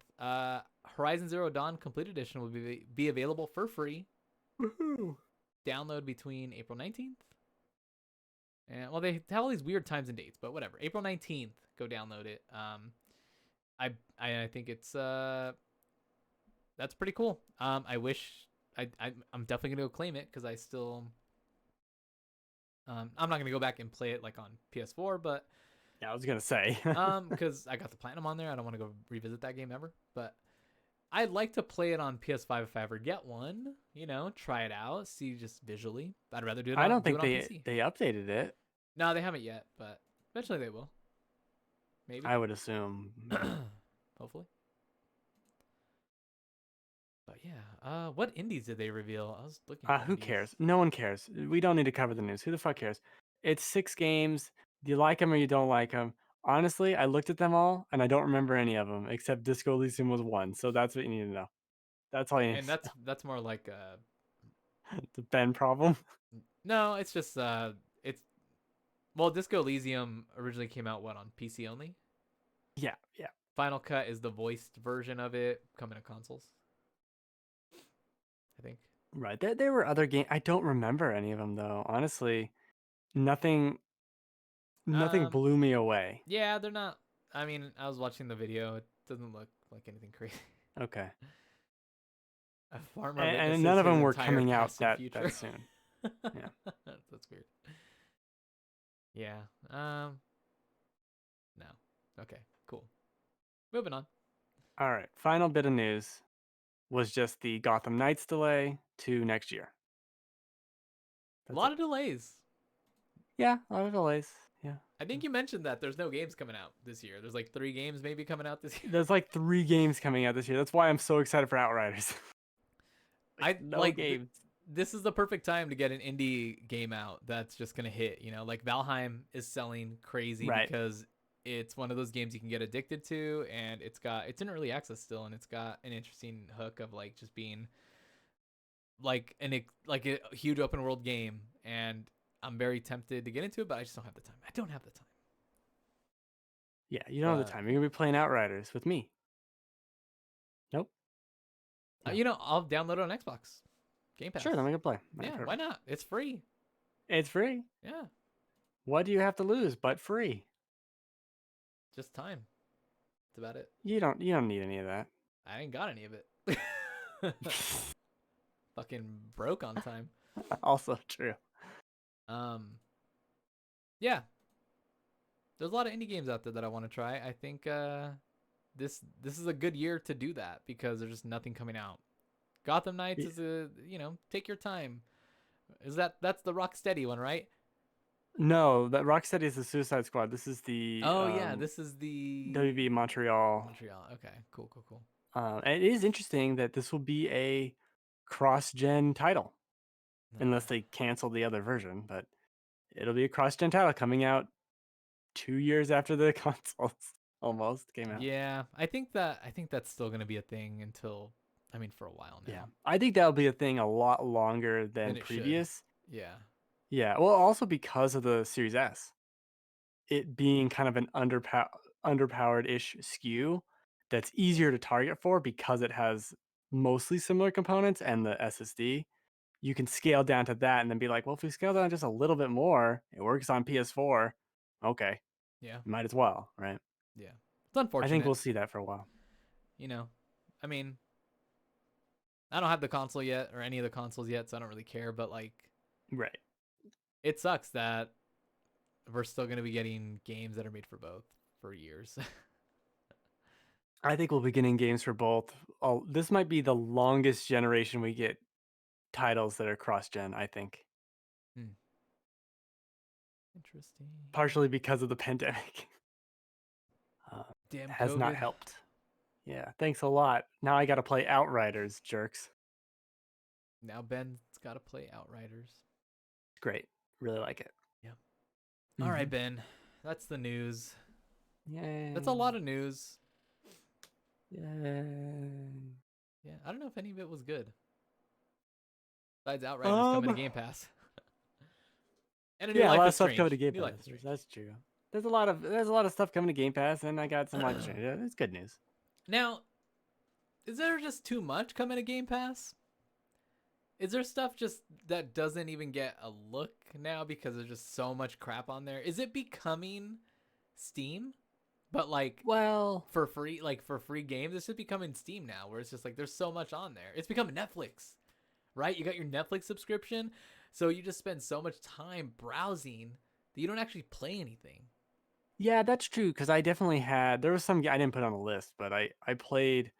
Horizon Zero Dawn Complete Edition will be available for free. Woohoo. Download between April 19th. And well, they have all these weird times and dates, but whatever. April 19th, go download it. I think it's that's pretty cool. I wish I'm definitely gonna go claim it because I still I'm not gonna go back and play it like on PS4, but Yeah, I was gonna say. because I got the platinum on there, I don't want to go revisit that game ever. But I'd like to play it on PS5 if I ever get one. You know, try it out, see just visually. I'd rather do it I on don't think they PC. they updated it. No, they haven't yet, but eventually they will. Maybe. I would assume. Hopefully. But yeah, what indies did they reveal? I was looking for Who indies. cares? No one cares. We don't need to cover the news. Who the fuck cares? It's 6 games. Do you like them or you don't like them? Honestly, I looked at them all and I don't remember any of them except Disco Elysium was one. So that's what you need to know. That's all you need And to that's more like know. It's a Ben problem. no, it's just it's well, Disco Elysium originally came out what on PC only. Yeah, yeah. Final Cut is the voiced version of it coming to consoles. I think. Right. There were other games. I don't remember any of them though. Honestly, nothing Um, blew me away. yeah, they're not. I mean, I was watching the video. It doesn't look like anything crazy. Okay. A farmer And witnesses none of his them were entire coming out past and that future. soon. Yeah. That's weird. Yeah. No. Okay. Cool. Moving on. All right. Final bit of news was just the Gotham Knights delay to next year. A That's lot it. of delays. Yeah, a lot of delays. Yeah. I think you mentioned that there's no games coming out this year. There's like 3 games maybe coming out this year. There's like 3 games coming out this year. That's why I'm so excited for Outriders. Like I no like games. this is the perfect time to get an indie game out that's just gonna hit. You know, like Valheim is selling crazy Right. because it's one of those games you can get addicted to, and it's in early access still, and it's got an interesting hook of like just being like like a huge open world game, and I'm very tempted to get into it, but I just don't have the time. I don't have the time. Yeah, you don't have the But time. You're gonna be playing Outriders with me. Nope. No. you know, I'll download it on Xbox Game Pass. Sure, then we can play. Right, Yeah, why perfect. not? It's free. It's free. Yeah, What do you have to lose but free? just time. That's about it. You don't need any of that. I ain't got any of it. Fucking broke on time. Also true. Um, yeah, there's a lot of indie games out there that I want to try. I think this is a good year to do that because there's just nothing coming out. Gotham Knights is take your time. That's the Rocksteady one, right? No, that Rocksteady is the Suicide Squad. This is the Oh yeah, this is the WB Montreal. Montreal. Okay, cool. And it is interesting that this will be a cross-gen title, unless they cancel the other version. But it'll be a cross-gen title coming out 2 years after the consoles almost came out. Yeah, I think that's still gonna be a thing until, I mean, for a while now. Yeah, I think that'll be a thing a lot longer than Then it should. previous. Yeah. Yeah, well, also because of the Series S, it being kind of an underpowered-ish SKU that's easier to target for because it has mostly similar components and the SSD. You can scale down to that and then be like, well, if we scale down just a little bit more, it works on PS4. Okay, Yeah. might as well, right? Yeah. It's I think unfortunate. we'll see that for a while. You know, I mean, I don't have the console yet or any of the consoles yet, so I don't really care. But like, Right. it sucks that we're still gonna be getting games that are made for both for years. I think we'll be getting games for both. Oh, this might be the longest generation we get titles that are cross-gen, I think. Interesting. Partially because of the pandemic. Uh, Damn has not COVID. helped. Yeah, thanks a lot. Now I got to play Outriders, jerks. Now Ben's got to play Outriders. Great. Really like it. Yeah. Mm-hmm. All right, Ben. That's the news. Yay. That's a lot of news. Yay. Yeah, I don't know if any of it was good. Besides Outriders coming to Game Pass. And a new yeah, a Life lot is of stuff Strange. coming to Game New Pass. Life is Strange. That's true. There's a lot of stuff coming to Game Pass, and I got some Life is Strange. It's good news. Now, is there just too much coming to Game Pass? Is there stuff just that doesn't even get a look now because there's just so much crap on there? Is it becoming Steam? But like, well, for free, like for free games, it's just becoming Steam now, where it's just like there's so much on there. It's becoming Netflix, right? You got your Netflix subscription, so you just spend so much time browsing that you don't actually play anything. yeah, that's true. Because I definitely had. There was some I didn't put on the list, but I played.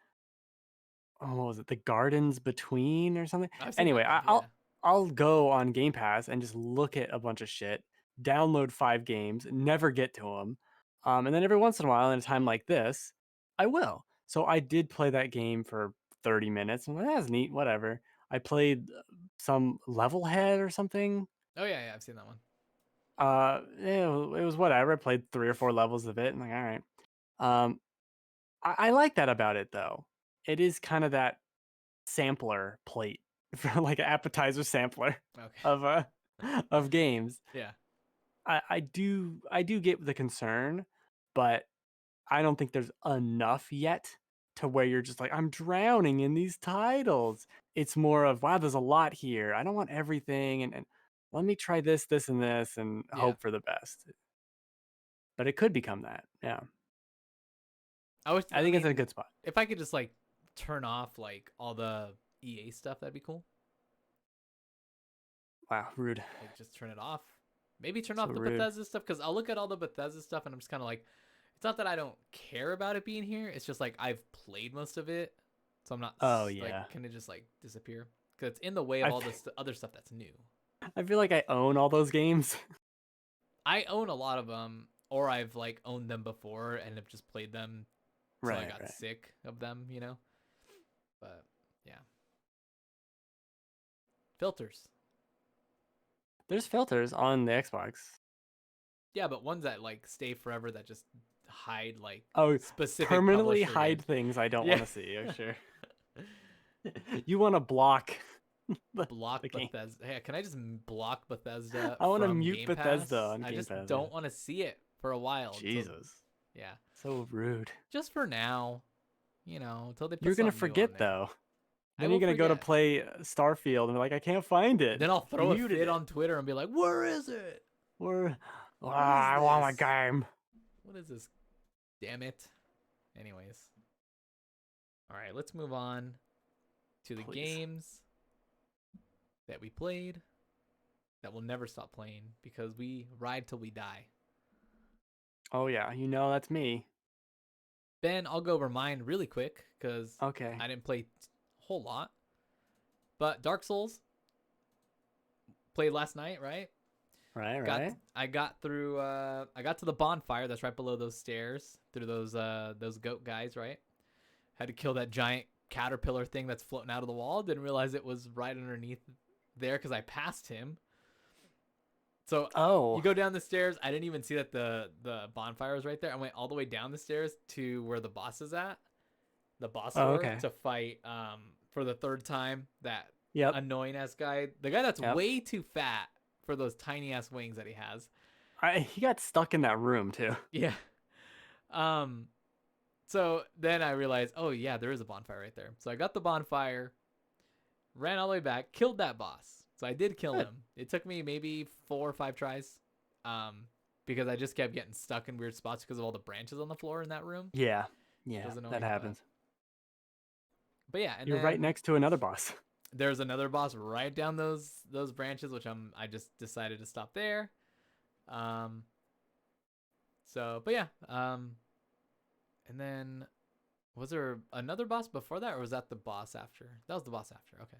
Oh, what was it? The Gardens Between or something. I've seen Anyway, that one, yeah. I'll go on Game Pass and just look at a bunch of shit, download 5 games, never get to them, and then every once in a while, in a time like this, I will. So I did play that game for 30 minutes. I'm like, that's neat. Whatever. I played some Levelhead or something. Oh yeah, I've seen that one. It was whatever. I played 3 or 4 levels of it. And like, all right. Um, I like that about it though. It is kind of that sampler plate for like an appetizer sampler Okay. of of games. Yeah. I do get the concern, but I don't think there's enough yet to where you're just like, I'm drowning in these titles. It's more of, wow, there's a lot here. I don't want everything, and let me try this, this, and this, and Yeah. hope for the best. But it could become that. Yeah. I think it's in a good spot. If I could just like turn off like all the EA stuff, that'd be cool. Wow, rude. Like just turn it off. Maybe turn So off the rude. Bethesda stuff, because I'll look at all the Bethesda stuff and I'm just kind of like, it's not that I don't care about it being here. It's just like I've played most of it, so I'm not. Oh, yeah. Like, can it just like disappear? Because it's in the way of all this other stuff that's new. I feel like I own all those games. I own a lot of them, or I've like owned them before and have just played them till I Right, got right. sick of them, you know. But yeah, filters. There's filters on the Xbox. Yeah, but ones that like stay forever that just hide like Oh, specific permanently publisher hide games. things I don't Yeah. want to see. Oh, sure. You want to block the Block game. Bethesda. Hey, can I just block Bethesda I want to from mute Game Bethesda Pass? on I Game just Pass. Yeah. don't want to see it for a while until Jesus, yeah. so rude. Just for now, you know, until they put You're gonna something new on forget there. though. I Then will you're gonna go to forget. play Starfield and be like, I can't find it. Then I'll You throw a muted fit it. on Twitter and be like, "Where is it? Or What is I want my this? game. What is this? Damn it." Anyways. All right, let's move on to the Please. games that we played that we'll never stop playing because we ride till we die. Oh yeah, you know that's me. Ben, I'll go over mine really quick because Okay. I didn't play a whole lot. But Dark Souls played last night, right? Right, Got right. I got through I got to the bonfire that's right below those stairs through those goat guys, right? Had to kill that giant caterpillar thing that's floating out of the wall. Didn't realize it was right underneath there because I passed him. So you Oh. go down the stairs. I didn't even see that the bonfire was right there. I went all the way down the stairs to where the boss is at, the boss Oh, door, okay. to fight for the third time that Yep. annoying ass guy, the guy that's Yep. way too fat for those tiny ass wings that he has. He got stuck in that room too. Yeah. Um. So then I realized, oh yeah, there is a bonfire right there. So I got the bonfire, ran all the way back, killed that boss. So I did kill Good. him. It took me maybe 4 or 5 tries, because I just kept getting stuck in weird spots because of all the branches on the floor in that room. Yeah. It Yeah, was that annoying, happens. but yeah. And You're right then next to another boss. there's another boss right down those branches, which I just decided to stop there. Um. So, but yeah. And then was there another boss before that, or was that the boss after? That was the boss after. Okay.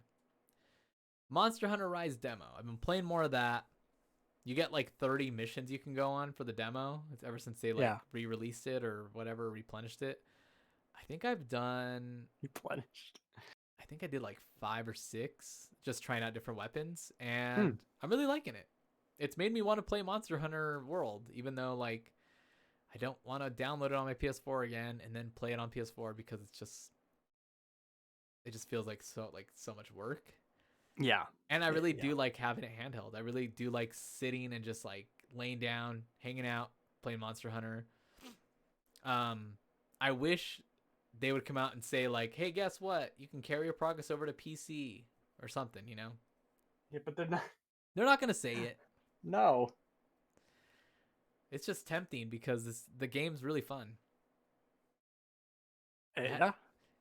Monster Hunter Rise demo. I've been playing more of that. You get like 30 missions you can go on for the demo. It's ever since they like Yeah. re-released it or whatever, replenished it. I think I've done. Replenished. I think I did like 5 or 6, just trying out different weapons, Hmm. and I'm really liking it. It's made me want to play Monster Hunter World, even though like I don't want to download it on my PS4 again and then play it on PS4 because it just feels like so much work. Yeah. And I really Yeah. do like having it handheld. I really do like sitting and just like laying down, hanging out, playing Monster Hunter. I wish they would come out and say like, "Hey, guess what? You can carry your progress over to PC or something." You know, Yeah, but they're not. they're not gonna say it. No. It's just tempting because the game's really fun. Yeah.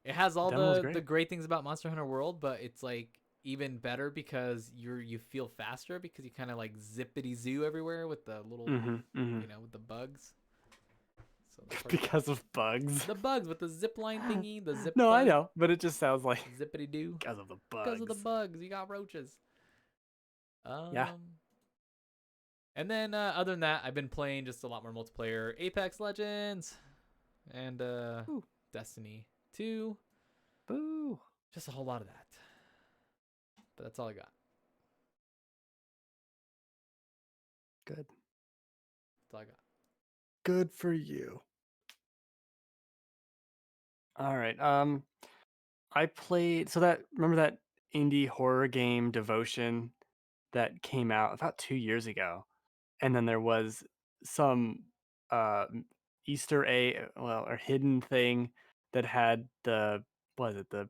It has all Demo's the great. great things about Monster Hunter World, but it's like even better because you feel faster because you kind of like zippity zoo everywhere with the little Mm-hmm. with the bugs. So the part Because of bugs. the bugs with the zip line thingy, the zip No, I bug, know, but it just sounds like zippity doo. because of the Because of the bugs. bugs, you got roaches. Yeah. And then other than that, I've been playing just a lot more multiplayer, Apex Legends, and Ooh. Destiny 2. Boo. Just a whole lot of that. But that's all I got. Good. That's all I got. Good for you. All right. I played remember that indie horror game Devotion that came out about 2 years ago, and then there was some Easter egg, well, or hidden thing that had the what is it the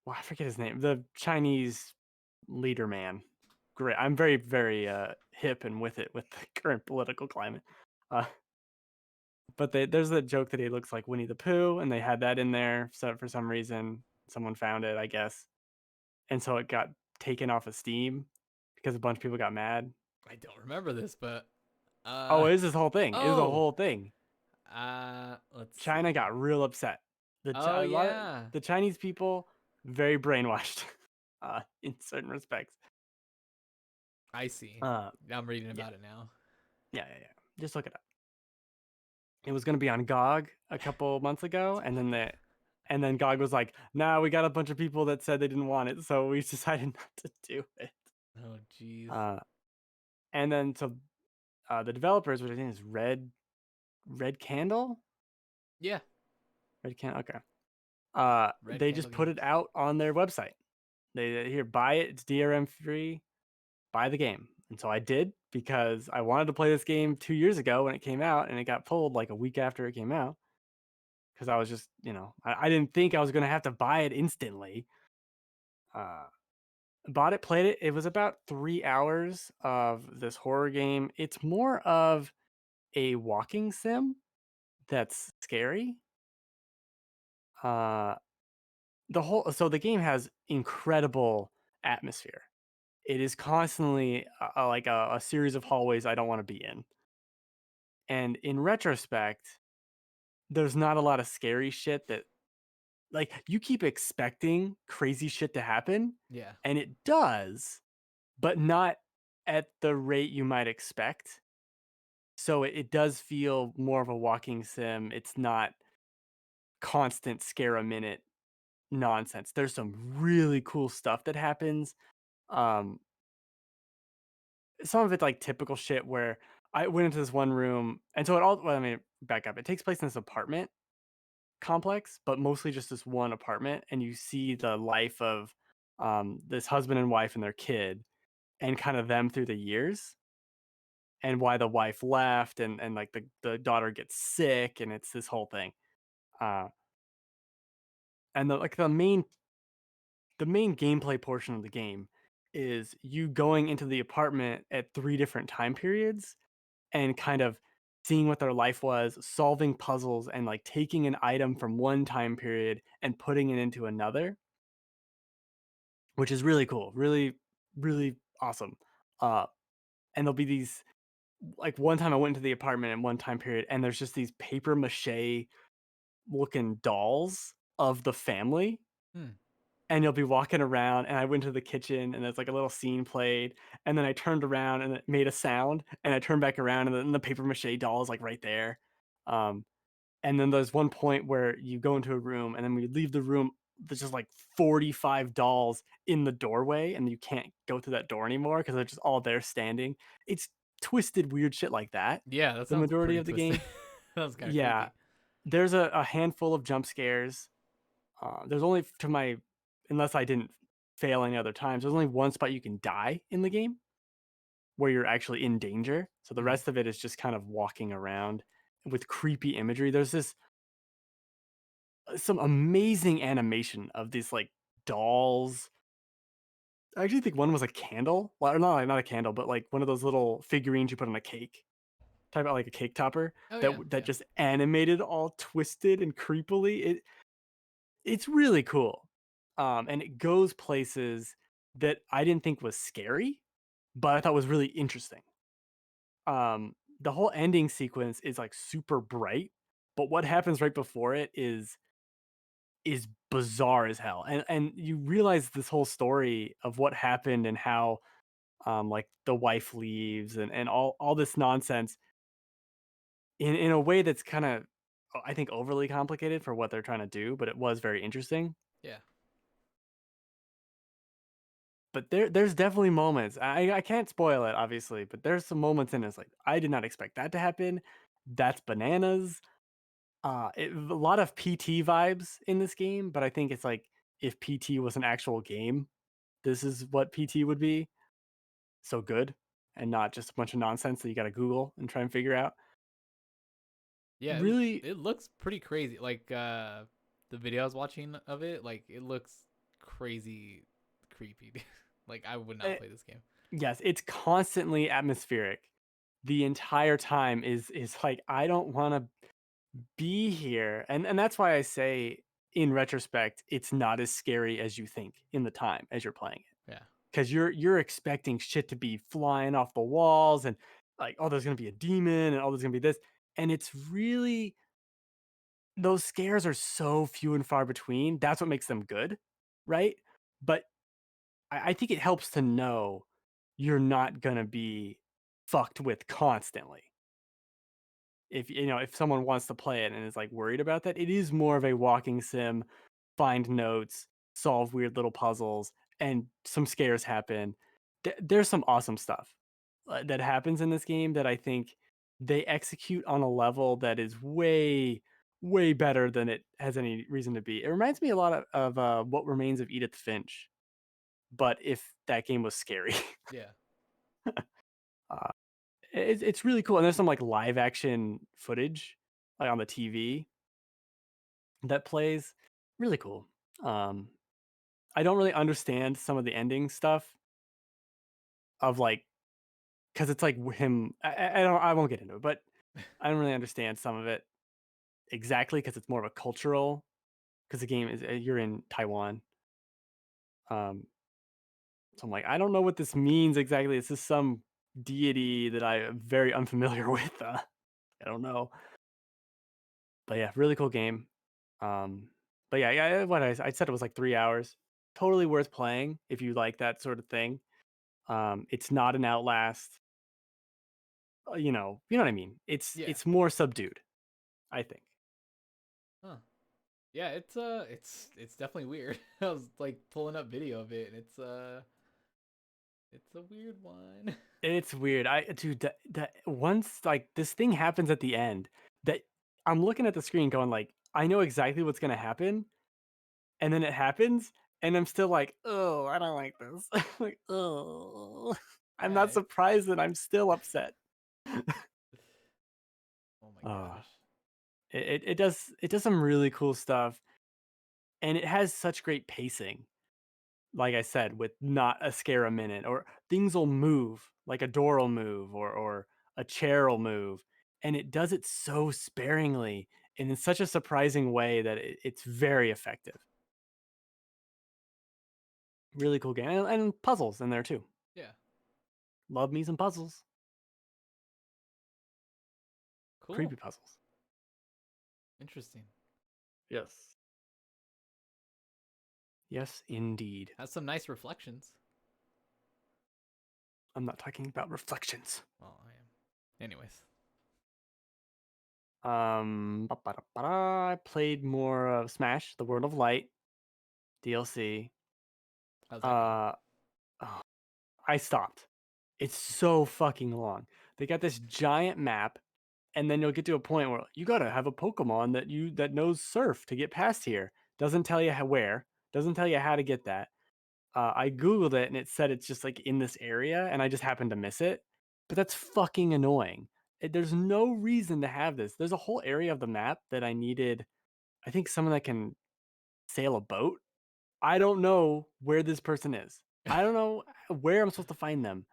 well, I forget his name, the Chinese leader man. Great, I'm very very hip and with it with the current political climate. Uh, but there's a joke that he looks like Winnie the Pooh, and they had that in there. So for some reason, someone found it, I guess, and so it got taken off of Steam because a bunch of people got mad. I don't remember this, but Oh, it is this whole thing. It was a oh, whole thing. let's China see. got real upset. Oh A lot of yeah. the Chinese people very brainwashed, in certain respects. I see. Uh, I'm reading yeah, about it now. yeah. Just look it up. It was going to be on GOG a couple months ago, Let's and look then it up. GOG was like, "Nah, we got a bunch of people that said they didn't want it, so we decided not to do it." Oh, jeez. Uh, and then the developers, which I think is Red Candle, Yeah, Red Candle. Okay. Red They Candle just put Games. it out on their website. They here buy it. It's DRM free. Buy the game. And so I did because I wanted to play this game 2 years ago when it came out, and it got pulled like a week after it came out because I was just, I didn't think I was going to have to buy it instantly. Uh, Bought it, played it. It was about 3 hours of this horror game. It's more of a walking sim that's scary. Uh, the game has incredible atmosphere. It is constantly like a series of hallways I don't want to be in. And in retrospect, there's not a lot of scary shit that like you keep expecting crazy shit to happen, Yeah. and it does, but not at the rate you might expect. So it does feel more of a walking sim. It's not constant scare a minute nonsense. There's some really cool stuff that happens. Um, some of it's like typical shit where I went into this one room, and so I mean, back up. It takes place in this apartment complex, but mostly just this one apartment, and you see the life of this husband and wife and their kid, and kind of them through the years, and why the wife left, and like the daughter gets sick, and it's this whole thing. Uh, and the main gameplay portion of the game is you going into the apartment at 3 different time periods and kind of seeing what their life was, solving puzzles, and like taking an item from one time period and putting it into another, which is really cool, really, really awesome. Uh, and there'll be these like one time I went into the apartment in one time period, and there's just these paper mache looking dolls of the family, Hmm. and you'll be walking around, and I went to the kitchen, and there's like a little scene played, and then I turned around and it made a sound, and I turned back around, and then the paper mache doll is like right there. Um, and then there's one point where you go into a room, and then when you leave the room, there's just like 45 dolls in the doorway, and you can't go through that door anymore because they're just all there standing. It's twisted, weird shit like that. Yeah, that The sounds majority pretty of the twisted. game, Sounds kind of yeah, creepy. there's a handful of jump scares. There's only unless I didn't fail any other times, there's only one spot you can die in the game where you're actually in danger. So the Hmm. rest of it is just kind of walking around with creepy imagery. There's this some amazing animation of these like dolls. I actually think one was a candle. Well, not a candle, but like one of those little figurines you put on a cake. Type out like a cake topper Oh that yeah, that yeah, just animated all twisted and creepily. It's really cool. And it goes places that I didn't think was scary, but I thought was really interesting. The whole ending sequence is like super bright, but what happens right before it is bizarre as hell. And you realize this whole story of what happened and how like the wife leaves and all this nonsense in a way that's kind of I think overly complicated for what they're trying to do, but it was very interesting. yeah, But there's definitely moments. I can't spoil it obviously, but there's some moments in it, it's like I did not expect that to happen. That's bananas. A lot of PT vibes in this game, but I think it's like if PT was an actual game, this is what PT would be. So good, and not just a bunch of nonsense that you got to Google and try and figure out. yeah. Really, It looks pretty crazy. Like the video I was watching of it, like it looks crazy creepy. Like I would not eh, play this game. yes, it's constantly atmospheric. The entire time is like I don't want to be here, and that's why I say in retrospect it's not as scary as you think in the time as you're playing it Yeah, because you're expecting shit to be flying off the walls and like oh there's gonna be a demon and oh there's gonna be this, and it's really those scares are so few and far between. That's what makes them good, right? But I think it helps to know you're not gonna be fucked with constantly. If if someone wants to play it and is like worried about that, it is more of a walking sim, find notes, solve weird little puzzles, and some scares happen. There's some awesome stuff that happens in this game that I think they execute on a level that is way, way better than it has any reason to be. It reminds me a lot of What Remains of Edith Finch, but if that game was scary. Yeah. uh, it's really cool, and there's some like live action footage like on the TV that plays. Really cool. Um, I don't really understand some of the ending stuff of like because it's like him. I won't get into it, but I don't really understand some of it exactly because it's more of a cultural. Because the game is you're in Taiwan, um, so I'm like I don't know what this means exactly. It's just some deity that I am very unfamiliar with. I don't know, but yeah, really cool game. Um, but yeah, what I said it was like 3 hours. Totally worth playing if you like that sort of thing. It's not an Outlast. You know what I mean. Yeah. It's more subdued, I think. Huh. Yeah, it's definitely weird. I was like pulling up video of it, and it's a weird one. It's weird. I dude, that once like this thing happens at the end, that I'm looking at the screen going like, I know exactly what's gonna happen, and then it happens, and I'm still like, oh, I don't like this. Like, oh, I'm not Yeah. surprised that I'm still upset. Oh my uh, gosh. it does some really cool stuff, and it has such great pacing. Like I said, with not a scare a minute, or things will move, like a door will move, or a chair will move, and it does it so sparingly and in such a surprising way that it's very effective. Really cool game, and puzzles in there too. Yeah. Love me some puzzles, Cool. creepy puzzles. Interesting. Yes, yes, indeed. Has some nice reflections. I'm not talking about reflections. Well, I am. Anyways, I played more of Smash: The World of Light DLC. how's that going? Uh, oh, I stopped. It's so fucking long. They got this giant map, and then you'll get to a point where you gotta have a Pokemon that knows Surf to get past here. Doesn't tell you where. Doesn't tell you how to get that. I googled it and it said it's just like in this area, and I just happened to miss it. But that's fucking annoying. There's no reason to have this. There's a whole area of the map that I needed. I think someone that can sail a boat. I don't know where this person is. I don't know where I'm supposed to find them,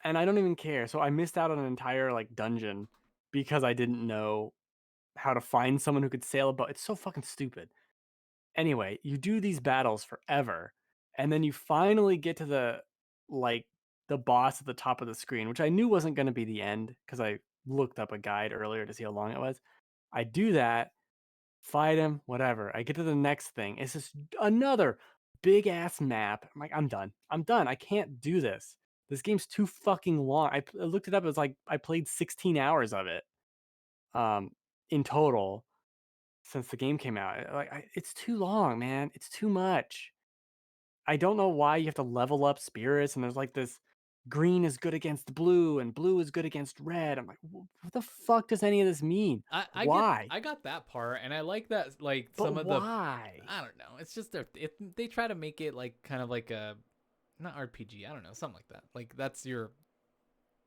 and I don't even care. So I missed out on an entire like dungeon because I didn't know how to find someone who could sail a boat. It's so fucking stupid. Anyway, you do these battles forever, and then you finally get to like the boss at the top of the screen, which I knew wasn't going to be the end because I looked up a guide earlier to see how long it was. I do that, fight him, whatever. I get to the next thing. It's just another big ass map. I'm like, I'm done. I'm done. I can't do this. This game's too fucking long. I looked it up. It was like I played 16 hours of it, um, in total since the game came out. It's too long, man. It's too much. I don't know why you have to level up spirits, and there's like this green is good against blue, and blue is good against red. I'm like, what the fuck does any of this mean? Why? I got that part, and I like that like But some of the why? I don't know. It's just they try to make it like kind of like a not RPG. I don't know, something like that. Like that's your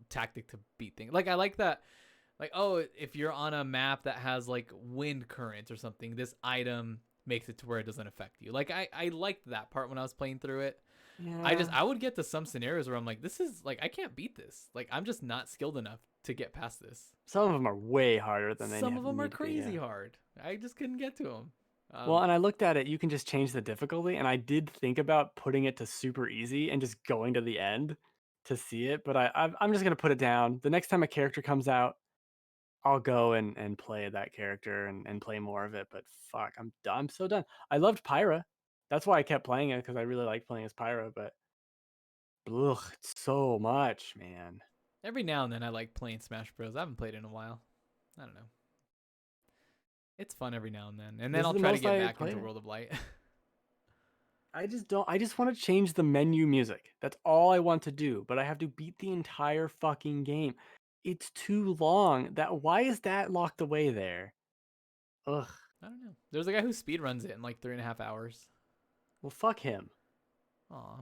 tactic to beat things. Like I like that. Like oh, if you're on a map that has like wind currents or something, this item makes it to where it doesn't affect you. Like I liked that part when I was playing through it. Yeah. I would get to some scenarios where I'm like, this is like I can't beat this. Like I'm just not skilled enough to get past this. Some of them are way harder than they Some of them are need to be. crazy Yeah. hard. I just couldn't get to them. Well, and I looked at it. You can just change the difficulty, and I did think about putting it to super easy and just going to the end to see it. But I'm just gonna put it down. The next time a character comes out, I'll go and play that character and play more of it. But fuck, I'm done. I'm so done. I loved Pyra. That's why I kept playing it because I really like playing as Pyra. But Ugh, it's so much, man. Every now and then I like playing Smash Bros. I haven't played in a while. I don't know. It's fun every now and then. And then This is I'll the try to most get I back played into it. World of Light. I just don't. I just want to change the menu music. That's all I want to do. But I have to beat the entire fucking game. It's too long. Why is that locked away there? Ugh. I don't know. There's a guy who speedruns it in like 3.5 hours. Well, fuck him. Aw,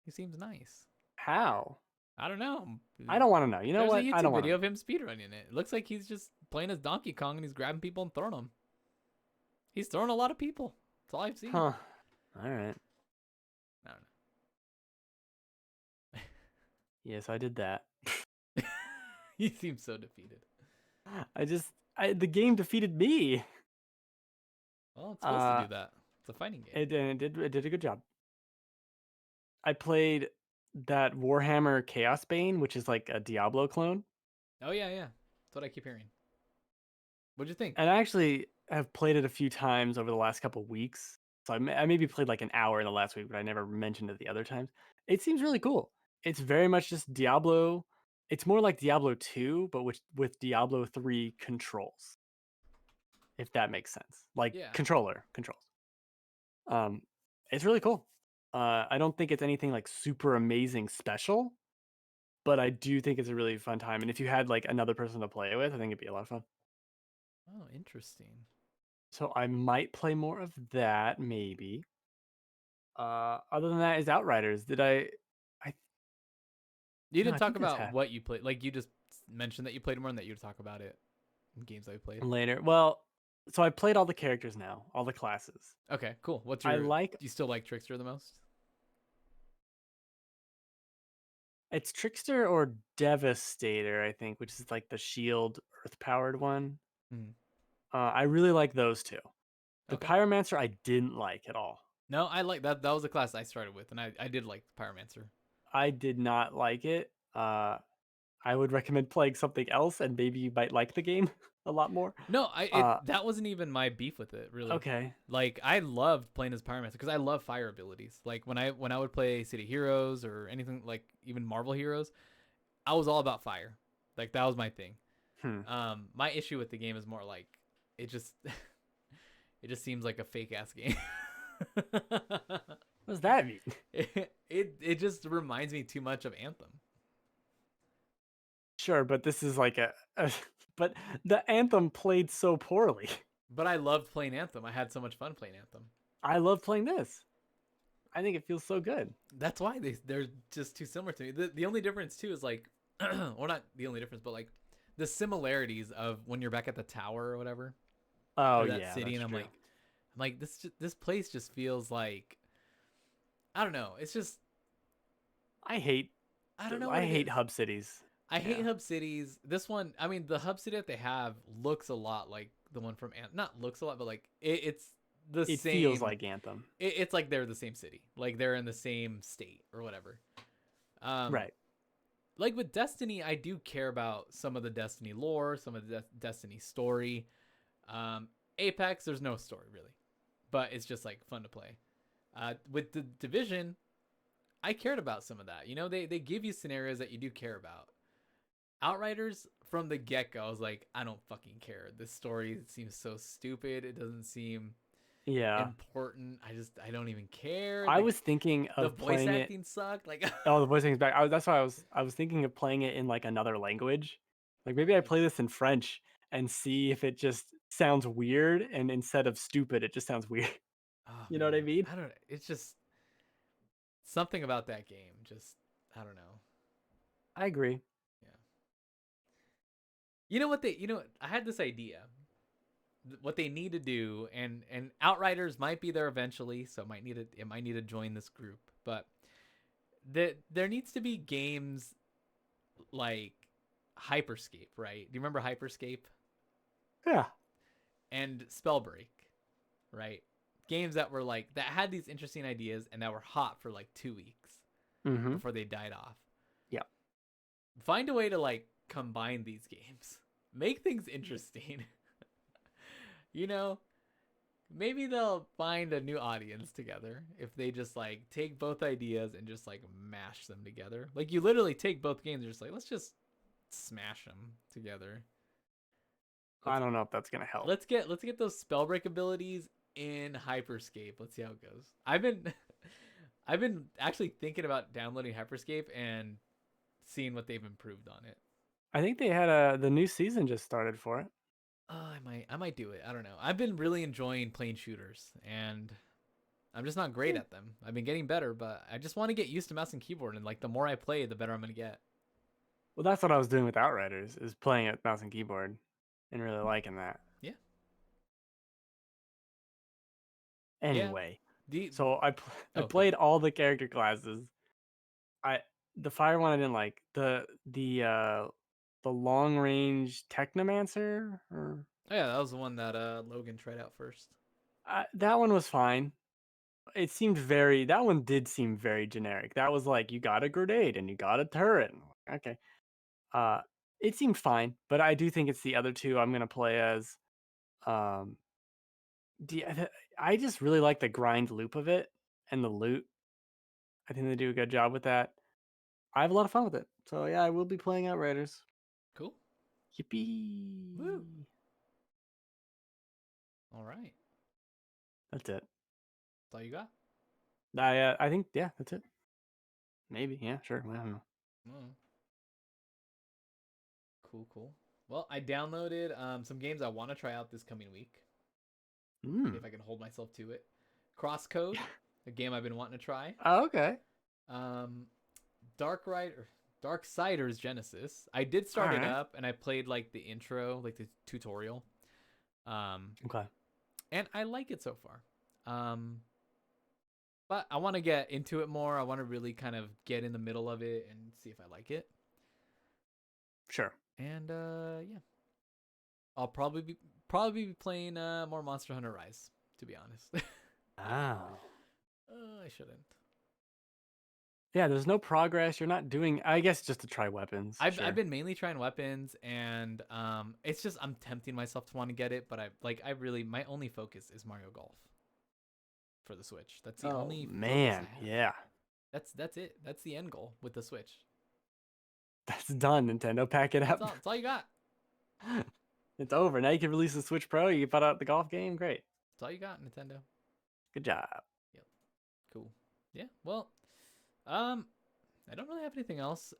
he seems nice. How? I don't know. I don't want to know. You know There's a what? I don't YouTube want to video know. of him speedrunning it. It looks like he's just playing as Donkey Kong and he's grabbing people and throwing them. He's throwing a lot of people. That's all I've seen. Huh. All right. I don't Yes, I did that. know. He seems so defeated. The game defeated me. Well, it's supposed to do that. It's a fighting game. It did a good job. I played that Warhammer Chaosbane, which is like a Diablo clone. Oh yeah, yeah. That's what I keep hearing. What'd you think? And I actually have played it a few times over the last couple weeks. So I maybe played like an hour in the last week, but I never mentioned it the other times. It seems really cool. It's very much just Diablo. It's more like Diablo 2, but with Diablo 3 controls, if that makes sense. Like Yeah. controls. Um, it's really cool. I don't think it's anything like super amazing special, but I do think it's a really fun time. And if you had like another person to play with, I think it'd be a lot of fun. Oh, interesting. So I might play more of that, maybe. Other than that is Outriders. I You no, didn't I talk think that's about what you played. Like you just mentioned that you played more and that you would talk about it in games that you played. later. Well, so I played all the characters now, all the classes. Okay, cool. What's I your? Do like you still like Trickster the most? it's Trickster or Devastator, I think, which is like the shield earth powered one. Hmm. I really like those two. The Okay. Pyromancer I didn't like at all. No, I like that. That was a class I started with, and I did like Pyromancer. I did not like it. I would recommend playing something else, and maybe you might like the game a lot more. No, Uh, that wasn't even my beef with it, really. okay. Like I loved playing as Pyromancer because I love fire abilities. Like when I would play City Heroes or anything like even Marvel Heroes, I was all about fire. Like that was my thing. Hmm. My issue with the game is more like it just it just seems like a fake ass game. What does that mean? It just reminds me too much of Anthem. Sure, but this is like but the Anthem played so poorly. But I loved playing Anthem. I had so much fun playing Anthem. I love playing this. I think it feels so good. That's why they're just too similar to me. The only difference too is like, or not the only difference, but like the similarities of when you're back at the tower or whatever, Oh or that yeah, city, that's and true. I'm like this place just feels like, I don't know. It's just I hate I don't know what I it hate is. hub cities. I hate Yeah. hub cities. This one, I mean, the hub city that they have looks a lot like the one from not looks a lot, but like it's the It feels same. like Anthem. It's like they're the same city, like they're in the same state or whatever. Um, Right. like with Destiny, I do care about some of the Destiny lore, some of the Destiny story. Apex, there's no story really, but it's just like fun to play. With the Division, I cared about some of that. You know, they give you scenarios that you do care about. Outriders, from the get go, I was like, I don't fucking care. This story seems so stupid. It doesn't seem Yeah. important. I don't even care. I was thinking The of voice playing it. acting sucked. Like, Oh, the voice acting's back. That's why I was thinking of playing it in like another language. Like maybe I play this in French and see if it just sounds weird, and instead of stupid, it just sounds weird. oh You know what I man, mean? I don't. It's just something about that game. Just I don't know. I agree. Yeah. You know what they? You know, I had this idea. What they need to do, and Outriders might be there eventually, so it might need to join this group. But there needs to be games like Hyperscape, right? Do you remember Hyperscape Yeah. and Spellbreak, right? Games that were like that had these interesting ideas and that were hot for like 2 weeks Mm-hmm. before they died off. Yeah. Find a way to like combine these games, make things interesting. You know, maybe they'll find a new audience together if they just like take both ideas and just like mash them together. Like you literally take both games and just like let's just smash them together. I Let's don't know if that's gonna help. let's get those spellbreak abilities in Hyperscape. Let's see how it goes. I've been I've been actually thinking about downloading Hyperscape and seeing what they've improved on it. I think they had the new season just started for it. I might do it. I don't know. I've been really enjoying playing shooters and I'm just not great at them. I've been getting better, but I just want to get used to mouse and keyboard and like the more I play, the better I'm going to get. Well, that's what I was doing with Outriders, is playing it mouse and keyboard, and really liking that. Yeah. Yeah. Anyway, The so I Oh, go ahead. played all the character classes. I the fire one I didn't like. The long range Technomancer, or Oh yeah, that was the one that Logan tried out first. that one was fine. It seemed very that one did seem very generic. That was like you got a grenade and you got a turret. Okay. Uh it seemed fine, but I do think it's the other two I'm gonna play as. Um I just really like the grind loop of it and the loot. I think they do a good job with that. I have a lot of fun with it. So yeah, I will be playing Outriders. Cool. Woo. Yippee! All right. That's it. That's all you got? I think yeah, that's it. Maybe yeah, sure. I don't know. Oh, cool, cool. Well, I downloaded some games I want to try out this coming week. Mm. If I can hold myself to it. Crosscode, a game I've been wanting to try. Oh, okay. Um, Darksiders Genesis. I did All start it right. up and I played like the intro, like the tutorial. Okay. And I like it so far. But I want to get into it more. I want to really kind of get in the middle of it and see if I like it. Sure. And yeah, I'll probably be playing more Monster Hunter Rise. To be honest, Oh. I shouldn't. Yeah, there's no progress. You're not doing. I guess just to try weapons. I've Sure. been mainly trying weapons, and it's just I'm tempting myself to want to get it, but I really my only focus is Mario Golf for the Switch. That's the Oh only focus I man, have. yeah. That's it. That's the end goal with the Switch. That's done. Nintendo, pack it That's up. all. That's all you got. It's over. Now you can release the Switch Pro. You can put out the golf game. Great. That's all you got, Nintendo. Good job. Yep. Cool. Yeah. Well, I don't really have anything else.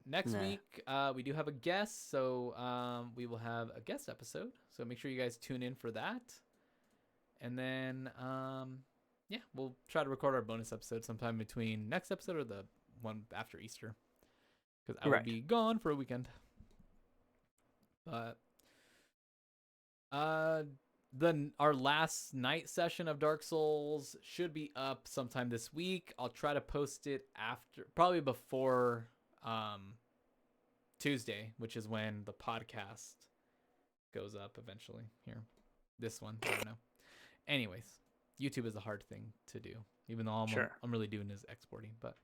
Next Nah. week, we do have a guest, so we will have a guest episode. So make sure you guys tune in for that. And then, yeah, we'll try to record our bonus episode sometime between next episode or the one after Easter, because I will Right. be gone for a weekend. But our last night session of Dark Souls should be up sometime this week. I'll try to post it after, probably before Tuesday, which is when the podcast goes up eventually. Here, this one, I don't know. Anyways, YouTube is a hard thing to do, even though Sure. I'm really doing is exporting. But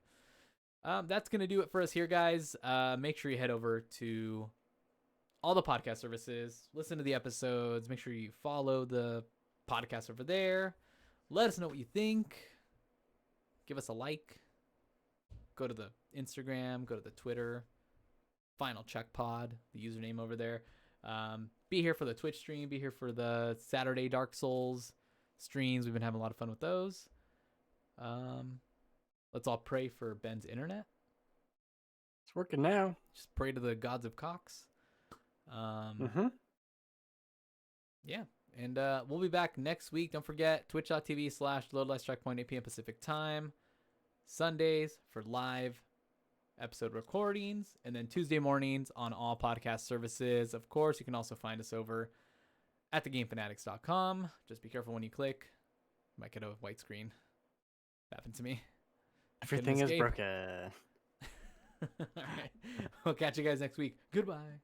that's gonna do it for us here, guys. Make sure you head over to all the podcast services, listen to the episodes, make sure you follow the podcast over there. Let us know what you think. Give us a like. Go to the Instagram, go to the Twitter. Final Check Pod, the username over there. Be here for the Twitch stream. Be here for the Saturday Dark Souls streams. We've been having a lot of fun with those. Let's all pray for Ben's internet. It's working now. Just pray to the gods of Cox. Yeah, and we'll be back next week. Don't forget twitch.tv/load-checkpoint 8 p.m. Pacific time. Sundays for live episode recordings, and then Tuesday mornings on all podcast services. Of course, you can also find us over at thegamefanatics.com. Just be careful when you click. You might get a white screen. Happened to me. Everything is broken. All right. We'll catch you guys next week. Goodbye.